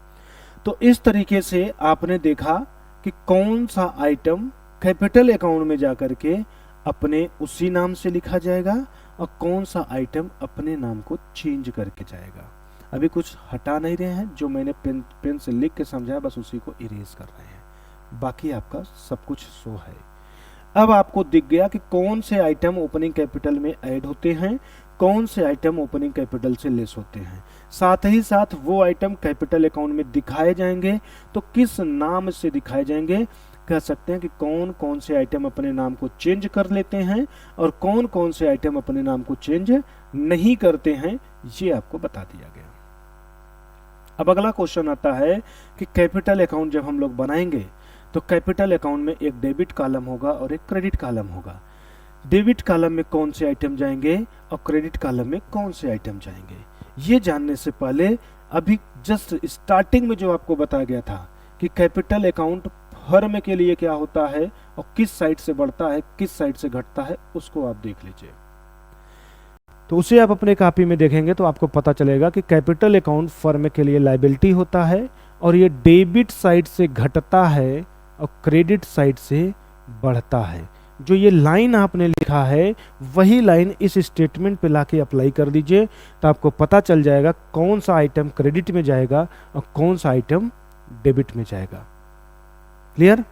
तो इस तरीके से आपने देखा कि कौन सा आइटम कैपिटल अकाउंट में जाकर के अपने उसी नाम से लिखा जाएगा और कौन सा आइटम अपने नाम को चेंज करके जाएगा। अभी कुछ हटा नहीं रहे हैं, जो मैंने पेन से लिख के समझाया बस उसी को इरेज कर रहे हैं। बाकी आपका सब कुछ शो है। अब आपको दिख गया कि कौन से आइटम ओपनिंग कैपिटल में ऐड होते हैं, कौन से आइटम ओपनिंग कैपिटल से लेस होते हैं, साथ ही साथ वो आइटम कैपिटल अकाउंट में दिखाए जाएंगे तो किस नाम से दिखाए जाएंगे। कह सकते हैं कि कौन कौन से आइटम अपने नाम को चेंज कर लेते हैं और कौन कौन से आइटम अपने नाम को चेंज नहीं करते हैं, ये आपको बता दिया गया। अब अगला क्वेश्चन आता है कि कैपिटल अकाउंट जब हम लोग बनाएंगे तो कैपिटल अकाउंट में एक डेबिट कॉलम होगा और एक क्रेडिट कॉलम होगा। डेबिट कॉलम में कौन से आइटम जाएंगे और क्रेडिट कॉलम में कौन से आइटम जाएंगे, ये जानने से पहले अभी जस्ट स्टार्टिंग में जो आपको बताया गया था कि कैपिटल अकाउंट फर्म के लिए क्या होता है और किस साइड से बढ़ता है किस साइड से घटता है, उसको आप देख लीजिए। तो उसे आप अपने कॉपी में देखेंगे तो आपको पता चलेगा कि कैपिटल अकाउंट फर्म के लिए लायबिलिटी होता है और ये डेबिट साइड से घटता है और क्रेडिट साइड से बढ़ता है। जो ये लाइन आपने लिखा है वही लाइन इस स्टेटमेंट पे लाके अप्लाई कर दीजिए तो आपको पता चल जाएगा कौन सा आइटम क्रेडिट में जाएगा और कौन सा आइटम डेबिट में जाएगा। क्लियर?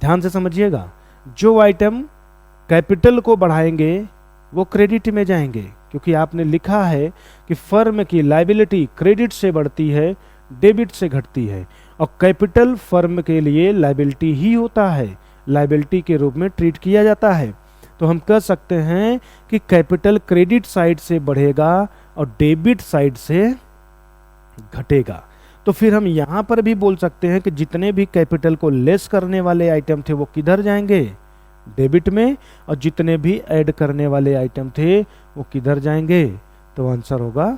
ध्यान से समझिएगा, जो आइटम कैपिटल को बढ़ाएंगे वो क्रेडिट में जाएंगे क्योंकि आपने लिखा है कि फर्म की लायबिलिटी क्रेडिट से बढ़ती है डेबिट से घटती है और कैपिटल फर्म के लिए लायबिलिटी ही होता है, लायबिलिटी के रूप में ट्रीट किया जाता है। तो हम कह सकते हैं कि कैपिटल क्रेडिट साइड से बढ़ेगा और डेबिट साइड से घटेगा। तो फिर हम यहां पर भी बोल सकते हैं कि जितने भी कैपिटल को लेस करने वाले आइटम थे वो किधर जाएंगे, डेबिट में, और जितने भी ऐड करने वाले आइटम थे वो किधर जाएंगे, तो आंसर होगा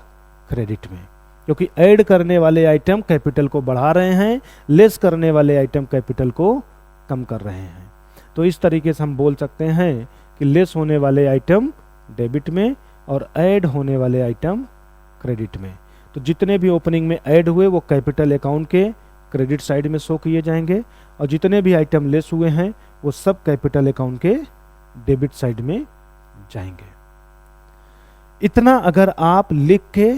क्रेडिट में, क्योंकि ऐड करने वाले आइटम कैपिटल को बढ़ा रहे हैं, लेस करने वाले आइटम कैपिटल को कम कर रहे हैं। तो इस तरीके से हम बोल सकते हैं कि लेस होने वाले आइटम डेबिट में और ऐड होने वाले आइटम क्रेडिट में। तो जितने भी ओपनिंग में ऐड हुए वो कैपिटल अकाउंट के क्रेडिट साइड में शो किए जाएंगे और जितने भी आइटम लेस हुए हैं वो सब कैपिटल अकाउंट के डेबिट साइड में जाएंगे। इतना अगर आप लिख के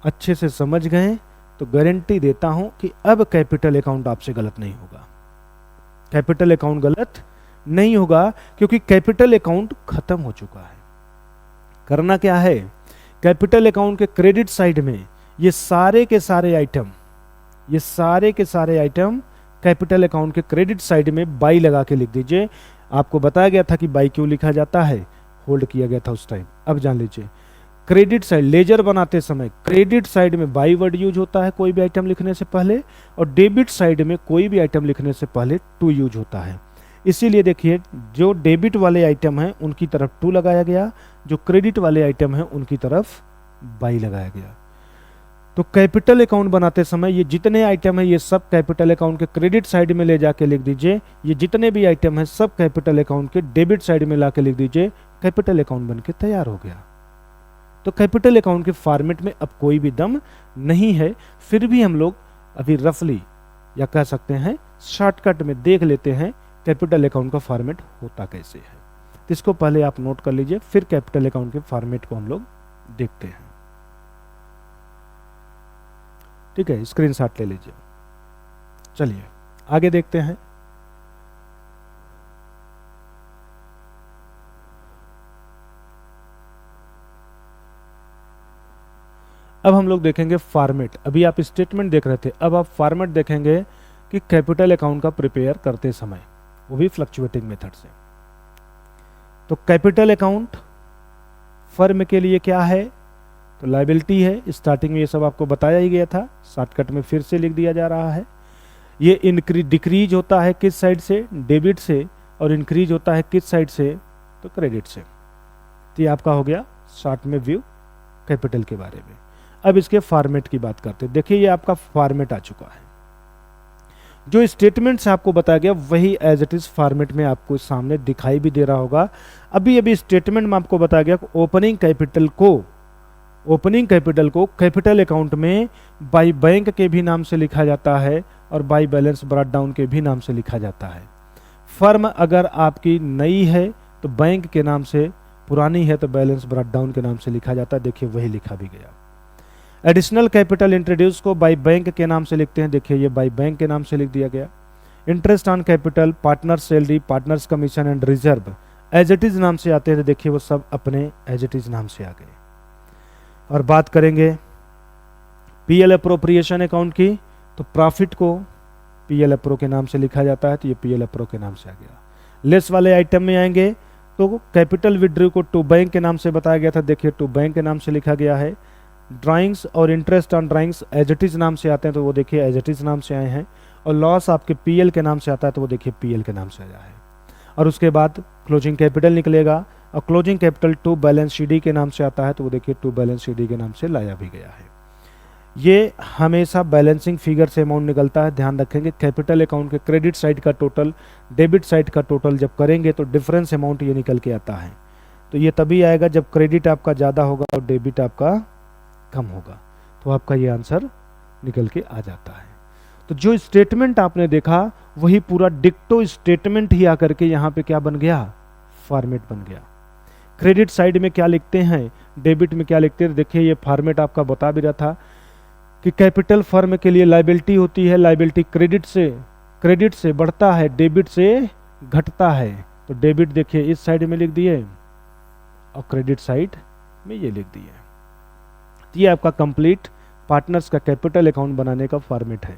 अच्छे से समझ गए तो गारंटी देता हूं कि अब कैपिटल अकाउंट आपसे गलत नहीं होगा। कैपिटल अकाउंट गलत नहीं होगा क्योंकि कैपिटल अकाउंट खत्म हो चुका है। करना क्या है, कैपिटल अकाउंट के क्रेडिट साइड में ये सारे के सारे आइटम कैपिटल अकाउंट के क्रेडिट साइड में बाई लगा के लिख दीजिए। आपको बताया गया था कि बाई क्यों लिखा जाता है, होल्ड किया गया था उस टाइम। अब जान लीजिए, क्रेडिट साइड लेजर बनाते समय क्रेडिट साइड में बाई वर्ड यूज होता है कोई भी आइटम लिखने से पहले, और डेबिट साइड में कोई भी आइटम लिखने से पहले टू यूज होता है। इसीलिए देखिए, जो डेबिट वाले आइटम हैं उनकी तरफ टू लगाया गया, जो क्रेडिट वाले आइटम हैं उनकी तरफ बाई लगाया गया। तो कैपिटल अकाउंट बनाते समय ये जितने आइटम है ये सब कैपिटल अकाउंट के क्रेडिट साइड में ले जाके लिख दीजिए, ये जितने भी आइटम है सब कैपिटल अकाउंट के डेबिट साइड में ला के लिख दीजिए। कैपिटल अकाउंट बनके तैयार हो गया। तो कैपिटल अकाउंट के फॉर्मेट में अब कोई भी दम नहीं है, फिर भी हम लोग अभी रफली या कह सकते हैं शॉर्टकट में देख लेते हैं कैपिटल अकाउंट का फॉर्मेट होता कैसे है। तो इसको पहले आप नोट कर लीजिए, फिर कैपिटल अकाउंट के फॉर्मेट को हम लोग देखते हैं। ठीक है, स्क्रीनशॉट ले लीजिए। चलिए आगे देखते हैं। अब हम लोग देखेंगे फॉर्मेट। अभी आप स्टेटमेंट देख रहे थे, अब आप फॉर्मेट देखेंगे कि कैपिटल अकाउंट का प्रिपेयर करते समय, वो भी फ्लक्चुएटिंग मेथड से। तो कैपिटल अकाउंट फर्म के लिए क्या है, तो लायबिलिटी है। स्टार्टिंग में ये सब आपको बताया ही गया था, शॉर्टकट में फिर से लिख दिया जा रहा है। ये डिक्रीज होता है किस साइड से, डेबिट से, और इंक्रीज होता है किस साइड से, तो क्रेडिट से। तो ये आपका हो गया शॉर्ट में व्यू कैपिटल के बारे में। अब इसके फॉर्मेट की बात करते हैं। देखिए ये आपका फॉर्मेट आ चुका है, जो स्टेटमेंट से आपको बताया गया वही एज इट इज फॉर्मेट में आपको सामने दिखाई भी दे रहा होगा। अभी स्टेटमेंट में आपको बताया गया ओपनिंग कैपिटल को कैपिटल अकाउंट में बाई बैंक के भी नाम से लिखा जाता है और बाई बैलेंस ब्रॉट डाउन के भी नाम से लिखा जाता है। फर्म अगर आपकी नई है तो बैंक के नाम से, पुरानी है तो बैलेंस ब्रॉट डाउन के नाम से लिखा जाता है। देखिए वही लिखा भी गया। एडिशनल कैपिटल इंट्रोड्यूस को बाई बैंक के नाम से लिखते हैं, देखिए ये बाई बैंक के नाम से लिख दिया गया। Interest on capital, partner salary, partners commission and reserve as it is नाम से आते हैं, तो देखिए वो सब अपने एज इट इज नाम से आ गए। और बात करेंगे पीएल अप्रोप्रिएशन अकाउंट की, तो प्रॉफिट को पीएल अप्रो के नाम से लिखा जाता है, तो ये पीएल अप्रो के नाम से आ गया। लेस वाले आइटम में आएंगे तो कैपिटल विड्रॉ को टू बैंक के नाम से बताया गया था, देखिए टू बैंक के नाम से लिखा गया है। ड्राइंग्स और interest on drawings as it is नाम से आते हैं, तो वो देखिए एज इट इज नाम से आए हैं। और लॉस आपके पीएल के नाम से आता है, तो वो देखिए पीएल के नाम से आया है। और उसके बाद क्लोजिंग कैपिटल निकलेगा, और closing capital to balance sheet के नाम से आता है, तो वो देखिए टू बैलेंस शीट के नाम से लाया भी गया है। ये हमेशा बैलेंसिंग फिगर से अमाउंट निकलता है, ध्यान रखेंगे। कैपिटल अकाउंट के क्रेडिट साइड का टोटल डेबिट साइड का टोटल जब करेंगे तो डिफरेंस अमाउंट ये निकल के आता है। तो ये तभी आएगा जब क्रेडिट आपका ज़्यादा होगा और डेबिट आपका कम होगा, तो आपका ये आंसर निकल के आ जाता है। तो जो स्टेटमेंट आपने देखा वही पूरा डिक्टो स्टेटमेंट ही आकर के यहाँ पे क्या बन गया, फॉर्मेट बन गया। क्रेडिट साइड में क्या लिखते हैं, डेबिट में क्या लिखते हैं, देखिए ये फॉर्मेट आपका बता भी रहा था कि कैपिटल फर्म के लिए लायबिलिटी होती है, लायबिलिटी क्रेडिट से बढ़ता है, डेबिट से घटता है। तो डेबिट देखिए इस साइड में लिख दिए और क्रेडिट साइड में ये लिख दिए। तो ये आपका कंप्लीट पार्टनर्स का कैपिटल अकाउंट बनाने का फॉर्मेट है।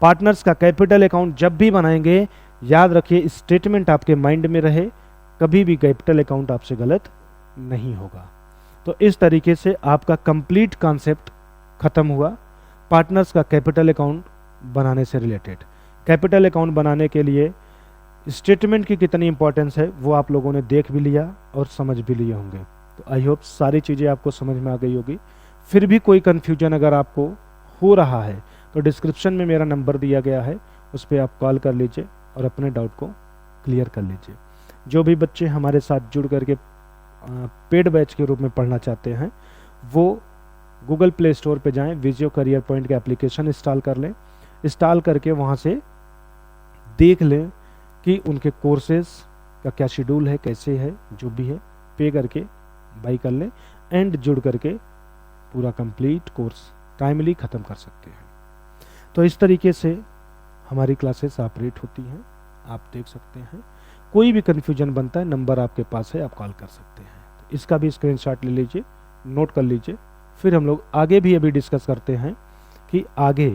पार्टनर्स का कैपिटल अकाउंट जब भी बनाएंगे याद रखिए स्टेटमेंट आपके माइंड में रहे, कभी भी कैपिटल अकाउंट आपसे गलत नहीं होगा। तो इस तरीके से आपका कंप्लीट कॉन्सेप्ट खत्म हुआ पार्टनर्स का कैपिटल अकाउंट बनाने से रिलेटेड। कैपिटल अकाउंट बनाने के लिए स्टेटमेंट की कितनी इंपॉर्टेंस है वो आप लोगों ने देख भी लिया और समझ भी लिए होंगे। तो आई होप सारी चीज़ें आपको समझ में आ गई होगी। फिर भी कोई कन्फ्यूजन अगर आपको हो रहा है तो डिस्क्रिप्शन में मेरा नंबर दिया गया है, उस पर आप कॉल कर लीजिए और अपने डाउट को क्लियर कर लीजिए। जो भी बच्चे हमारे साथ जुड़ करके पेड बैच के रूप में पढ़ना चाहते हैं वो गूगल प्ले स्टोर पे जाएं, विजियो करियर पॉइंट का एप्लीकेशन इंस्टॉल कर लें। इंस्टॉल करके वहाँ से देख लें कि उनके कोर्सेज का क्या शेड्यूल है, कैसे है, जो भी है पे करके बाई कर लें एंड जुड़ करके पूरा कंप्लीट कोर्स टाइमली ख़त्म कर सकते हैं। तो इस तरीके से हमारी क्लासेस ऑपरेट होती हैं, आप देख सकते हैं। कोई भी कन्फ्यूजन बनता है नंबर आपके पास है, आप कॉल कर सकते हैं। तो इसका भी स्क्रीनशॉट ले लीजिए, नोट कर लीजिए। फिर हम लोग आगे भी अभी डिस्कस करते हैं कि आगे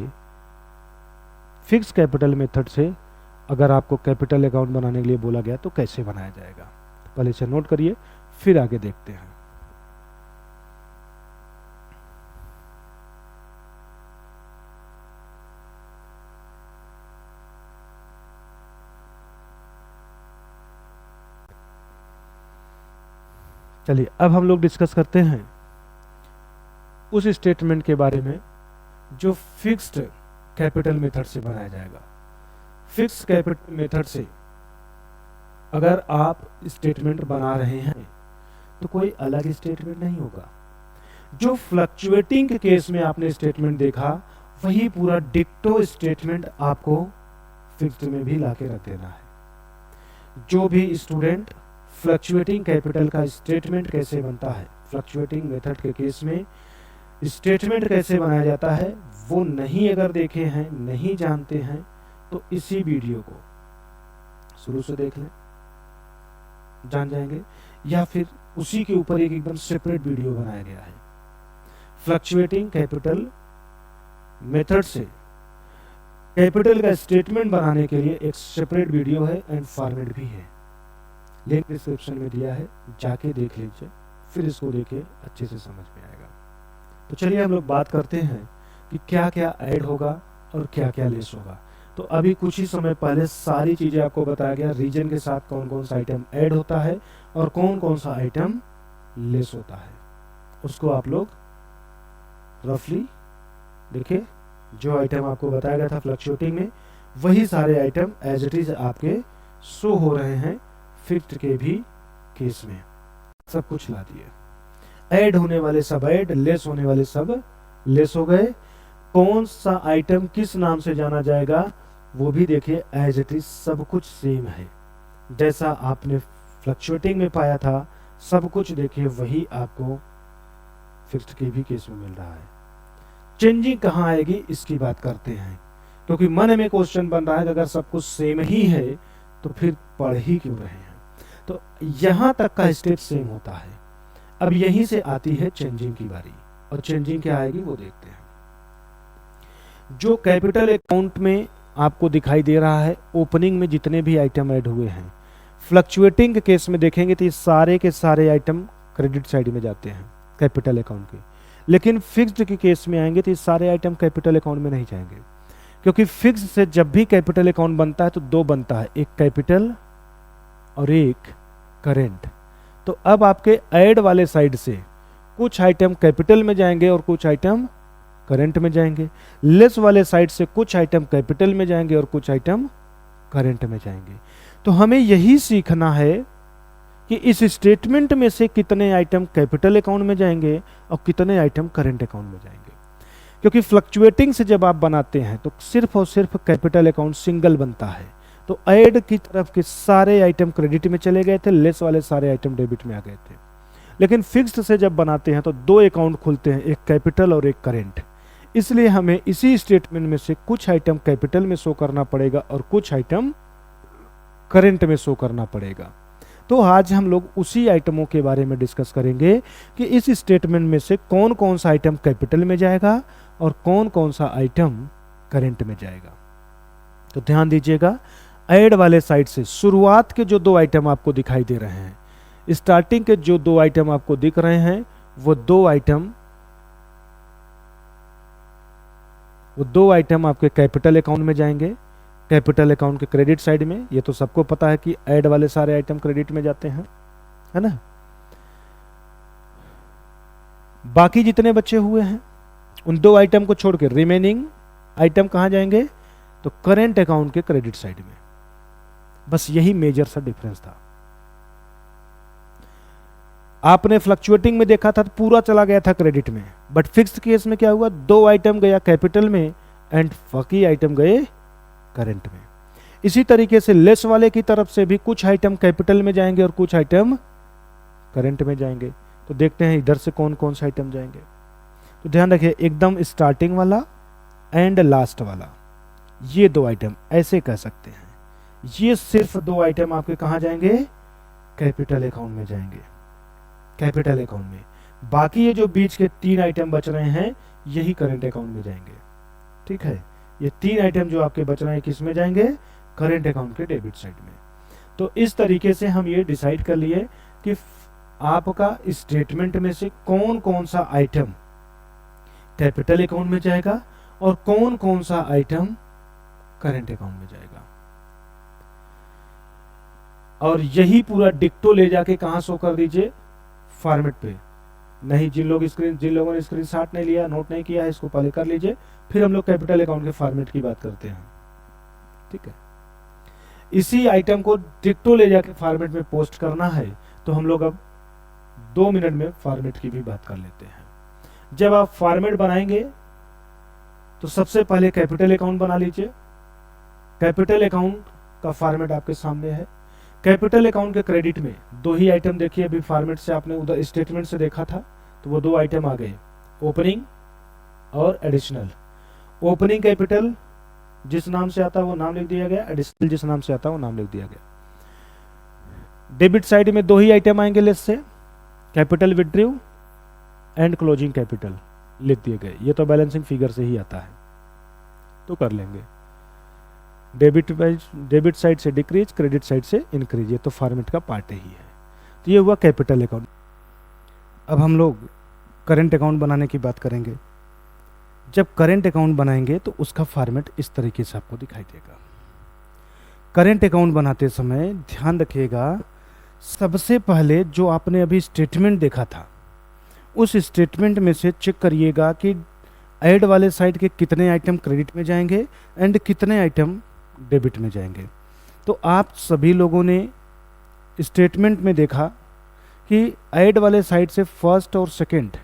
फिक्स कैपिटल मेथड से अगर आपको कैपिटल अकाउंट बनाने के लिए बोला गया तो कैसे बनाया जाएगा। तो पहले इसे नोट करिए, फिर आगे देखते हैं। चलिए अब हम लोग डिस्कस करते हैं उस स्टेटमेंट के बारे में जो फिक्स्ड कैपिटल मेथड से बनाया जाएगा। फिक्स्ड कैपिटल मेथड से अगर आप स्टेटमेंट बना रहे हैं तो कोई अलग स्टेटमेंट नहीं होगा। जो फ्लक्चुएटिंग के केस में आपने स्टेटमेंट देखा वही पूरा डिक्टो स्टेटमेंट आपको फिक्स्ड में भी लाके रख देना है। जो भी स्टूडेंट फ्लक्चुएटिंग कैपिटल का स्टेटमेंट कैसे बनता है, फ्लक्चुएटिंग मेथड के केस में स्टेटमेंट कैसे बनाया जाता है वो नहीं अगर देखे हैं, नहीं जानते हैं तो इसी वीडियो को शुरू से देख लें, जान जाएंगे। या फिर उसी के ऊपर एक एकदम सेपरेट वीडियो बनाया गया है। फ्लक्चुएटिंग कैपिटल मेथड से कैपिटल का स्टेटमेंट बनाने के लिए एक सेपरेट वीडियो है एंड फॉर्मेट भी है, लिंक डिस्क्रिप्शन में दिया है, जाके देख लीजिए, फिर इसको देखिए, अच्छे से समझ में आएगा। तो चलिए हम लोग बात करते हैं कि क्या क्या ऐड होगा और क्या क्या लेस होगा। तो अभी कुछ ही समय पहले सारी चीजें आपको बताया गया, रीजन के साथ कौन कौन सा आइटम ऐड होता है और कौन कौन सा आइटम लेस होता है, उसको आप लोग रफली देखिए। जो आइटम आपको बताया गया था फ्लक्चुएटिंग में वही सारे आइटम एज इट इज आपके शो हो रहे हैं फिक्स्ड के भी केस में। सब कुछ ला दिए, ऐड होने वाले सब ऐड, लेस होने वाले सब लेस हो गए। कौन सा आइटम किस नाम से जाना जाएगा वो भी देखिए, एज इट इज सब कुछ सेम है। जैसा आपने फ्लक्चुएटिंग में पाया था सब कुछ देखिए वही आपको फिक्स्ड के भी केस में मिल रहा है। चेंजिंग कहाँ आएगी इसकी बात करते हैं, क्योंकि मन में क्वेश्चन बन रहा है कि अगर सब कुछ सेम ही है तो फिर पढ़ ही क्यों रहे हैं। तो यहां तक का स्टेप सेम होता है। अब यहीं से आती है चेंजिंग की बारी, और चेंजिंग क्या आएगी वो देखते हैं। जो कैपिटल अकाउंट में आपको दिखाई दे रहा है, ओपनिंग में जितने भी आइटम ऐड हुए हैं, फ्लक्चुएटिंग के केस में देखेंगे तो ये सारे के सारे आइटम क्रेडिट साइड में जाते हैं कैपिटल अकाउंट के। लेकिन फिक्स्ड के केस में आएंगे तो ये सारे आइटम कैपिटल अकाउंट में नहीं जाएंगे, क्योंकि फिक्स से जब भी कैपिटल अकाउंट बनता है तो दो बनता है, एक कैपिटल और एक करेंट। तो अब आपके ऐड वाले साइड से कुछ आइटम कैपिटल में जाएंगे और कुछ आइटम करेंट में जाएंगे। लेस वाले साइड से कुछ आइटम कैपिटल में जाएंगे और कुछ आइटम करेंट में जाएंगे। तो हमें यही सीखना है कि इस स्टेटमेंट में से कितने आइटम कैपिटल अकाउंट में जाएंगे और कितने आइटम करेंट अकाउंट में जाएंगे। क्योंकि फ्लक्चुएटिंग से जब आप बनाते हैं तो सिर्फ और सिर्फ कैपिटल अकाउंट सिंगल बनता है। तो ऐड की तरफ के सारे आइटम क्रेडिट में चले गए थे, लेस वाले सारे आइटम डेबिट में आ गए थे। लेकिन फिक्स्ड से जब बनाते हैं तो दो अकाउंट खुलते हैं, एक कैपिटल और एक करेंट। इसलिए हमें इसी स्टेटमेंट में से कुछ आइटम कैपिटल में शो करना पड़ेगा और कुछ आइटम करेंट में शो करना पड़ेगा। तो आज हम लोग उसी आइटमों के बारे में डिस्कस करेंगे कि इस स्टेटमेंट में से कौन कौन सा आइटम कैपिटल में जाएगा और कौन कौन सा आइटम करेंट में जाएगा। तो ध्यान दीजिएगा, ऐड वाले साइड से शुरुआत के जो दो आइटम आपको दिखाई दे रहे हैं, स्टार्टिंग के जो दो आइटम आपको दिख रहे हैं, वो दो आइटम आपके कैपिटल अकाउंट में जाएंगे, कैपिटल अकाउंट के क्रेडिट साइड में। ये तो सबको पता है कि ऐड वाले सारे आइटम क्रेडिट में जाते हैं, है ना। बाकी जितने बचे हुए हैं उन दो आइटम को छोड़ के रिमेनिंग आइटम कहां जाएंगे, तो करेंट अकाउंट के क्रेडिट साइड में। बस यही मेजर सा डिफरेंस था। आपने फ्लक्चुएटिंग में देखा था तो पूरा चला गया था क्रेडिट में, बट फिक्स्ड केस में क्या हुआ, दो आइटम गया कैपिटल में एंड बाकी आइटम गए करेंट में। इसी तरीके से लेस वाले की तरफ से भी कुछ आइटम कैपिटल में जाएंगे और कुछ आइटम करेंट में जाएंगे। तो देखते हैं इधर से कौन कौन से आइटम जाएंगे। तो ध्यान रखिए, एकदम स्टार्टिंग वाला एंड लास्ट वाला, ये दो आइटम ऐसे कह सकते हैं। ये सिर्फ दो आइटम आपके कहां जाएंगे, कैपिटल अकाउंट में जाएंगे, कैपिटल अकाउंट में। बाकी ये जो बीच के तीन आइटम बच रहे हैं यही करेंट अकाउंट में जाएंगे। ठीक है, ये तीन आइटम जो आपके बच रहे हैं किस में जाएंगे, करेंट अकाउंट के डेबिट साइड में। तो इस तरीके से हम ये डिसाइड कर लिए कि आपका स्टेटमेंट में से कौन कौन सा आइटम कैपिटल अकाउंट में जाएगा और कौन कौन सा आइटम करेंट अकाउंट में जाएगा। और यही पूरा डिक्टो ले जाके कहां शो कर दीजिए, फॉर्मेट पे। नहीं, जिन लोगों ने स्क्रीनशॉट नहीं लिया, नोट नहीं किया है, इसको पहले कर लीजिए, फिर हम लोग कैपिटल अकाउंट के फॉर्मेट की बात करते हैं। ठीक है, इसी आइटम को डिक्टो ले जाके फॉर्मेट में पोस्ट करना है, तो हम लोग अब 2 मिनट में फॉर्मेट की भी बात कर लेते हैं। जब आप फॉर्मेट बनाएंगे तो सबसे पहले कैपिटल अकाउंट बना लीजिए। कैपिटल अकाउंट का फॉर्मेट आपके सामने है। कैपिटल अकाउंट के क्रेडिट में दो ही आइटम देखिए, अभी फॉर्मेट से आपने उधर स्टेटमेंट से देखा था, तो वो दो आइटम आ गए, ओपनिंग और एडिशनल। ओपनिंग कैपिटल जिस नाम से आता है वो नाम लिख दिया गया, एडिशनल जिस नाम से आता है वो नाम लिख दिया गया। डेबिट साइड में दो ही आइटम आएंगे लेस से, capital withdraw and closing capital लिख दिए गए। ये तो बैलेंसिंग फिगर से ही आता है, तो कर लेंगे। डेबिट साइड से डिक्रीज, क्रेडिट साइड से इंक्रीज, ये तो फॉर्मेट का पार्ट ही है। तो ये हुआ कैपिटल अकाउंट। अब हम लोग करंट अकाउंट बनाने की बात करेंगे। जब करंट अकाउंट बनाएंगे तो उसका फॉर्मेट इस तरीके से आपको दिखाई देगा। करंट अकाउंट बनाते समय ध्यान रखिएगा, सबसे पहले जो आपने अभी स्टेटमेंट देखा था उस स्टेटमेंट में से चेक करिएगा कि ऐड वाले साइड के कितने आइटम क्रेडिट में जाएंगे एंड कितने आइटम डेबिट में जाएंगे। तो आप सभी लोगों ने स्टेटमेंट में देखा कि ऐड वाले साइड से फर्स्ट और सेकंड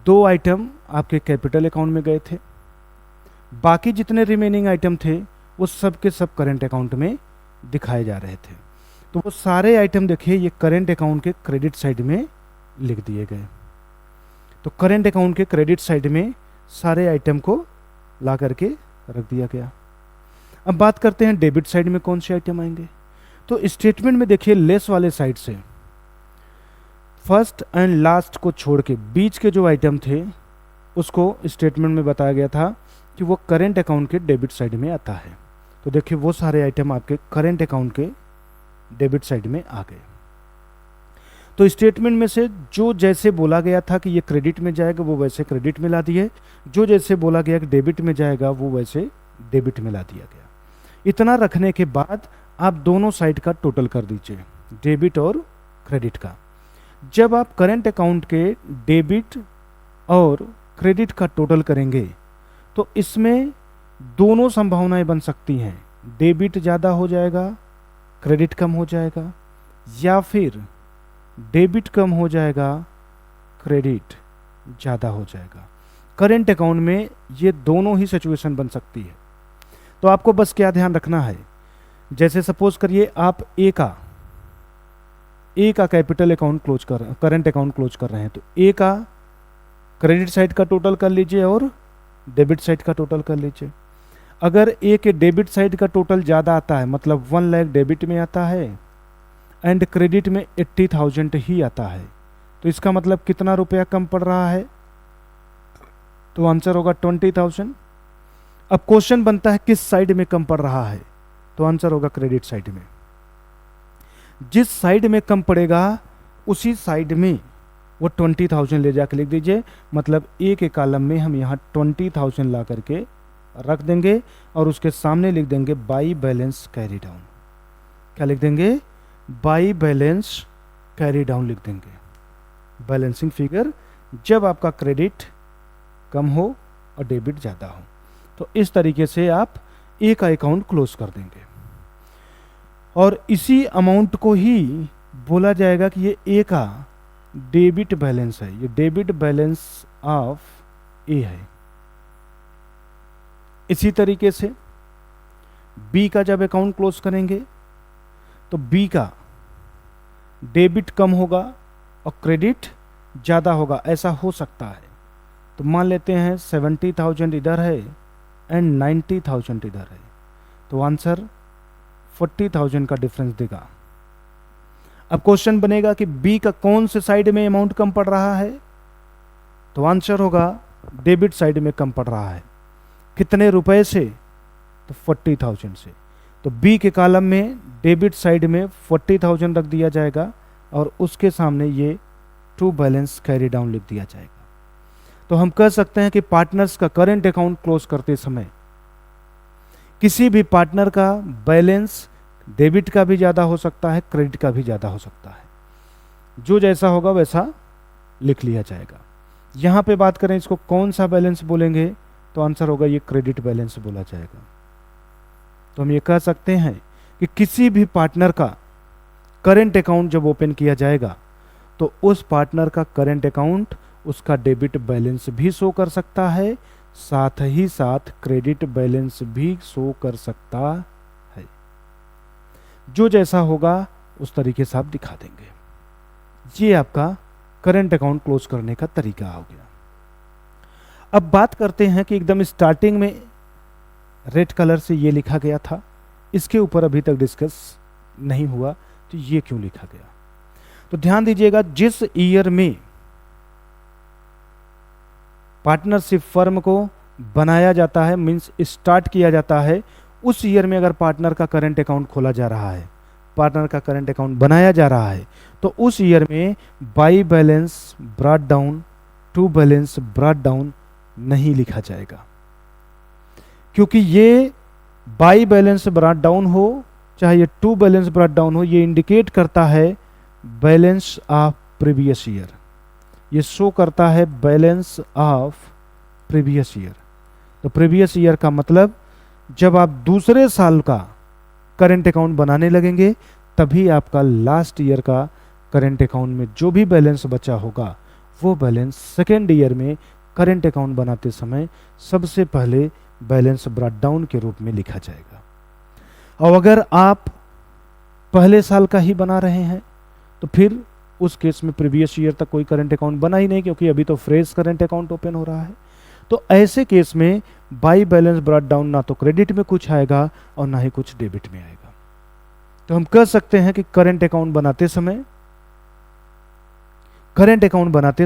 दो आइटम आपके कैपिटल अकाउंट में गए थे, बाकी जितने रिमेनिंग आइटम थे वो सब के सब करेंट अकाउंट में दिखाए जा रहे थे। तो वो सारे आइटम देखिए ये करेंट अकाउंट के क्रेडिट साइड में लिख दिए गए। तो करेंट अकाउंट के क्रेडिट साइड में सारे आइटम को ला करके रख दिया गया। अब बात करते हैं डेबिट साइड में कौन से आइटम आएंगे। तो स्टेटमेंट में देखिए लेस वाले साइड से फर्स्ट एंड लास्ट को छोड़ के बीच के जो आइटम थे उसको स्टेटमेंट में बताया गया था कि वो करेंट अकाउंट के डेबिट साइड में आता है। तो देखिए वो सारे आइटम आपके करेंट अकाउंट के डेबिट साइड में आ गए। तो स्टेटमेंट में से जो जैसे बोला गया था कि ये क्रेडिट में जाएगा वो वैसे क्रेडिट में ला दिए, जो जैसे बोला गया कि डेबिट में जाएगा वो वैसे डेबिट में ला दिया गया। इतना रखने के बाद आप दोनों साइड का टोटल कर दीजिए, डेबिट और क्रेडिट का। जब आप करेंट अकाउंट के डेबिट और क्रेडिट का टोटल करेंगे तो इसमें दोनों संभावनाएं बन सकती हैं, डेबिट ज़्यादा हो जाएगा क्रेडिट कम हो जाएगा, या फिर डेबिट कम हो जाएगा क्रेडिट ज़्यादा हो जाएगा। करेंट अकाउंट में ये दोनों ही सिचुएशन बन सकती है। तो आपको बस क्या ध्यान रखना है, जैसे सपोज करिए आप ए का कैपिटल अकाउंट क्लोज कर करंट अकाउंट क्लोज कर रहे हैं, तो ए का क्रेडिट साइड का टोटल कर लीजिए और डेबिट साइड का टोटल कर लीजिए। अगर ए के डेबिट साइड का टोटल ज़्यादा आता है, मतलब 1 लाख डेबिट में आता है एंड क्रेडिट में 80,000 ही आता है, तो इसका मतलब कितना रुपया कम पड़ रहा है, तो आंसर होगा 20,000। अब क्वेश्चन बनता है किस साइड में कम पड़ रहा है, तो आंसर होगा क्रेडिट साइड में। जिस साइड में कम पड़ेगा उसी साइड में वो 20,000 ले जाकर लिख दीजिए, मतलब ए के कॉलम में हम यहाँ 20,000 ला करके रख देंगे और उसके सामने लिख देंगे बाई बैलेंस कैरी डाउन। क्या लिख देंगे, बाई बैलेंस कैरी डाउन लिख देंगे। बैलेंसिंग फिगर जब आपका क्रेडिट कम हो और डेबिट ज़्यादा हो, तो इस तरीके से आप ए का अकाउंट क्लोज कर देंगे और इसी अमाउंट को ही बोला जाएगा कि ये ए का डेबिट बैलेंस है, ये डेबिट बैलेंस ऑफ ए है। इसी तरीके से बी का जब अकाउंट क्लोज करेंगे तो बी का डेबिट कम होगा और क्रेडिट ज़्यादा होगा, ऐसा हो सकता है। तो मान लेते हैं 70,000 इधर है एंड 90,000 इधर है, तो आंसर 40,000 का डिफरेंस देगा। अब क्वेश्चन बनेगा कि बी का कौन से साइड में अमाउंट कम पड़ रहा है, तो आंसर होगा डेबिट साइड में कम पड़ रहा है। कितने रुपए से, तो 40,000 से। तो बी के कॉलम में डेबिट साइड में 40,000 रख दिया जाएगा और उसके सामने ये टू बैलेंस कैरी डाउन लिख दिया जाएगा। तो हम कह सकते हैं कि पार्टनर्स का करेंट अकाउंट क्लोज करते समय किसी भी पार्टनर का बैलेंस डेबिट का भी ज़्यादा हो सकता है, क्रेडिट का भी ज़्यादा हो सकता है। जो जैसा होगा वैसा लिख लिया जाएगा। यहाँ पे बात करें इसको कौन सा बैलेंस बोलेंगे, तो आंसर होगा ये क्रेडिट बैलेंस बोला जाएगा। तो हम ये कह सकते हैं कि किसी भी पार्टनर का करेंट अकाउंट जब ओपन किया जाएगा तो उस पार्टनर का करेंट अकाउंट उसका डेबिट बैलेंस भी शो कर सकता है, साथ ही साथ क्रेडिट बैलेंस भी शो कर सकता है। जो जैसा होगा उस तरीके से आप दिखा देंगे। ये आपका करेंट अकाउंट क्लोज करने का तरीका हो गया। अब बात करते हैं कि एकदम स्टार्टिंग में रेड कलर से ये लिखा गया था, इसके ऊपर अभी तक डिस्कस नहीं हुआ, तो ये क्यों लिखा गया। तो ध्यान दीजिएगा, जिस ईयर में पार्टनरशिप फर्म को बनाया जाता है, मींस स्टार्ट किया जाता है, उस ईयर में अगर पार्टनर का करंट अकाउंट खोला जा रहा है, पार्टनर का करंट अकाउंट बनाया जा रहा है, तो उस ईयर में by balance brought down to balance brought down नहीं लिखा जाएगा, क्योंकि ये बाई बैलेंस ब्रॉट डाउन हो चाहे ये टू बैलेंस ब्रॉट डाउन हो, ये इंडिकेट करता है बैलेंस ऑफ प्रीवियस ईयर, ये शो करता है बैलेंस ऑफ प्रीवियस ईयर। तो प्रीवियस ईयर का मतलब जब आप दूसरे साल का करंट अकाउंट बनाने लगेंगे तभी आपका लास्ट ईयर का करंट अकाउंट में जो भी बैलेंस बचा होगा वो बैलेंस सेकेंड ईयर में करंट अकाउंट बनाते समय सबसे पहले बैलेंस ब्रॉट डाउन के रूप में लिखा जाएगा। और अगर आप पहले साल का ही बना रहे हैं तो फिर उस केस में प्रीवियस ईयर तक कोई करंट अकाउंट बना ही नहीं, क्योंकि अभी तो फ्रेश करंट अकाउंट ओपन हो रहा है। तो ऐसे केस में बाई बैलेंस ब्रॉट डाउन ना तो क्रेडिट में कुछ आएगा और ना ही कुछ डेबिट में आएगा। तो हम कह सकते हैं कि करंट अकाउंट बनाते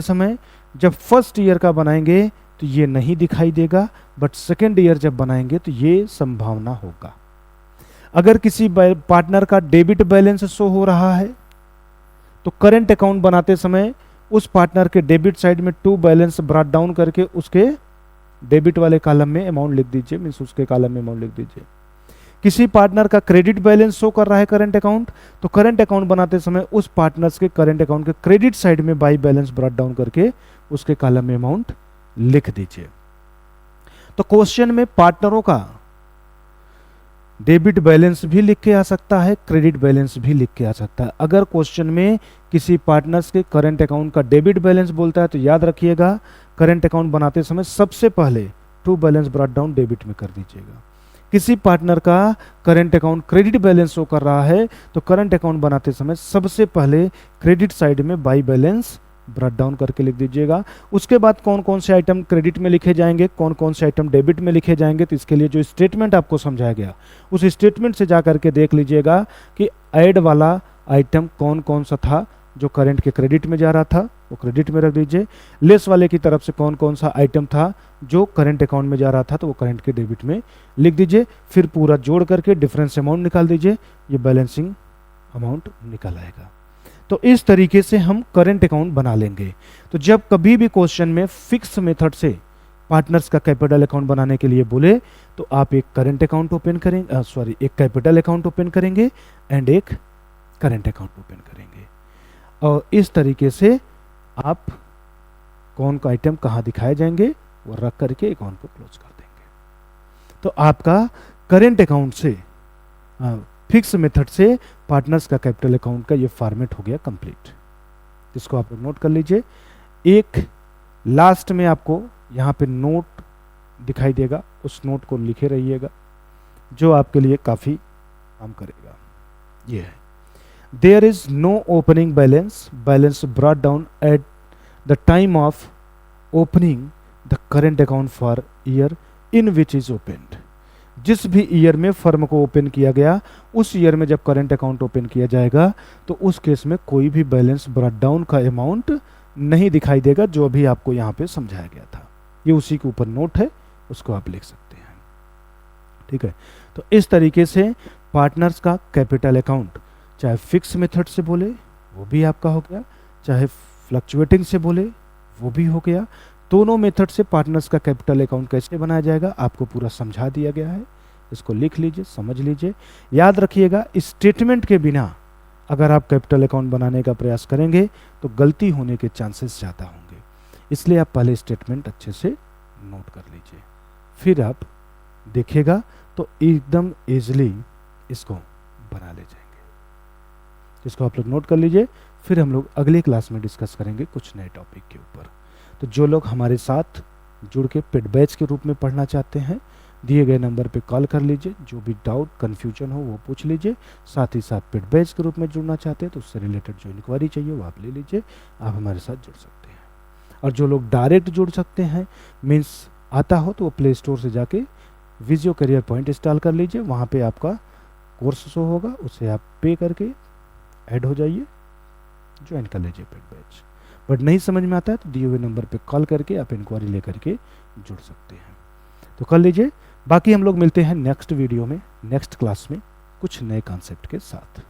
समय जब फर्स्ट ईयर का बनाएंगे तो ये नहीं दिखाई देगा, बट सेकेंड ईयर जब बनाएंगे तो ये संभावना होगा। अगर किसी पार्टनर का डेबिट बैलेंस शो हो रहा है तो करंट अकाउंट बनाते समय उस पार्टनर के डेबिट साइड में टू बैलेंस ब्रॉट डाउन करके उसके डेबिट वाले कॉलम में अमाउंट लिख दीजिए, मीन्स उसके कॉलम में अमाउंट लिख दीजिए। किसी पार्टनर का क्रेडिट बैलेंस शो कर रहा है करंट अकाउंट, तो करंट अकाउंट बनाते समय उस पार्टनर्स के करंट अकाउंट के क्रेडिट साइड में बाई बैलेंस ब्रॉट डाउन करके उसके कॉलम में अमाउंट लिख दीजिए। तो क्वेश्चन में पार्टनरों का डेबिट बैलेंस भी लिख के आ सकता है, क्रेडिट बैलेंस भी लिख के आ सकता है। अगर क्वेश्चन में किसी पार्टनर्स के करंट अकाउंट का डेबिट बैलेंस बोलता है तो याद रखिएगा करंट अकाउंट बनाते समय सबसे पहले to balance brought down debit में कर दीजिएगा। किसी पार्टनर का current account credit balance show कर रहा है तो करंट अकाउंट बनाते समय सबसे पहले क्रेडिट साइड में बाई बैलेंस ब्रॉट डाउन करके लिख दीजिएगा। उसके बाद कौन कौन से आइटम क्रेडिट में लिखे जाएंगे, कौन कौन से आइटम डेबिट में लिखे जाएंगे, तो इसके लिए जो स्टेटमेंट आपको समझाया गया उस स्टेटमेंट से जा करके देख लीजिएगा कि ऐड वाला आइटम कौन कौन सा था जो करंट के क्रेडिट में जा रहा था वो क्रेडिट में रख दीजिए। लेस वाले की तरफ से कौन कौन सा आइटम था जो करंट अकाउंट में जा रहा था तो वो करंट के डेबिट में लिख दीजिए। फिर पूरा जोड़ करके डिफरेंस अमाउंट निकाल दीजिए, ये बैलेंसिंग अमाउंट निकल आएगा। तो इस तरीके से हम करंट अकाउंट बना लेंगे। तो जब कभी भी क्वेश्चन में फिक्स मेथड से पार्टनर्स का कैपिटल अकाउंट बनाने के लिए बोले तो आप एक करंट अकाउंट ओपन करेंगे, एक कैपिटल अकाउंट ओपन करेंगे एंड एक करंट अकाउंट ओपन करेंगे, और इस तरीके से आप कौन का आइटम कहाँ दिखाए जाएंगे वो रख करके अकाउंट को क्लोज कर देंगे। तो आपका करंट अकाउंट से फिक्स मेथड से पार्टनर्स का कैपिटल अकाउंट का ये फॉर्मेट हो गया कंप्लीट। इसको आप लोग नोट कर लीजिए। एक लास्ट में आपको यहाँ पे नोट दिखाई देगा, उस नोट को लिखे रहिएगा जो आपके लिए काफ़ी काम करेगा। ये है there is no opening balance brought down at the time of opening the current account for year in which is opened. जिस भी ईयर में फर्म को ओपन किया गया उस ईयर में जब करंट अकाउंट ओपन किया जाएगा तो उस केस में कोई भी बैलेंस ब्रॉट डाउन का अमाउंट नहीं दिखाई देगा, जो अभी आपको यहाँ पे समझाया गया था। ये उसी के ऊपर नोट है, उसको आप लिख सकते हैं। ठीक है, तो इस तरीके से पार्टनर्स का कैपिटल अकाउंट चाहे फिक्स मेथड से बोले वो भी आपका हो गया, चाहे फ्लक्चुएटिंग से बोले वो भी हो गया। दोनों मेथड से पार्टनर्स का कैपिटल अकाउंट कैसे बनाया जाएगा आपको पूरा समझा दिया गया है। इसको लिख लीजिए, समझ लीजिए, याद रखिएगा। स्टेटमेंट के बिना अगर आप कैपिटल अकाउंट बनाने का प्रयास करेंगे तो गलती होने के चांसेस ज़्यादा होंगे, इसलिए आप पहले स्टेटमेंट अच्छे से नोट कर लीजिए, फिर आप देखिएगा तो एकदम ईजिली इसको बना ले जाएंगे। इसको आप लोग नोट कर लीजिए, फिर हम लोग अगली क्लास में डिस्कस करेंगे कुछ नए टॉपिक के ऊपर। तो जो लोग हमारे साथ जुड़ के पेड बैच के रूप में पढ़ना चाहते हैं दिए गए नंबर पे कॉल कर लीजिए, जो भी डाउट कन्फ्यूजन हो वो पूछ लीजिए। साथ ही साथ पेड बैच के रूप में जुड़ना चाहते हैं तो उससे रिलेटेड जो इंक्वायरी चाहिए वो आप ले लीजिए, आप हमारे साथ जुड़ सकते हैं। और जो लोग डायरेक्ट जुड़ सकते हैं मीन्स आता हो तो वो प्ले स्टोर से जाके विजियो करियर पॉइंट इंस्टॉल कर लीजिए, वहाँ पर आपका कोर्स शो होगा, उसे आप पे करके ऐड हो जाइए, ज्वाइन कर लीजिए पेड बैच। बट नहीं समझ में आता है तो दिए हुए नंबर पे कॉल करके आप इंक्वायरी लेकर के जुड़ सकते हैं। तो कर लीजिए, बाकी हम लोग मिलते हैं नेक्स्ट वीडियो में, नेक्स्ट क्लास में कुछ नए कॉन्सेप्ट के साथ।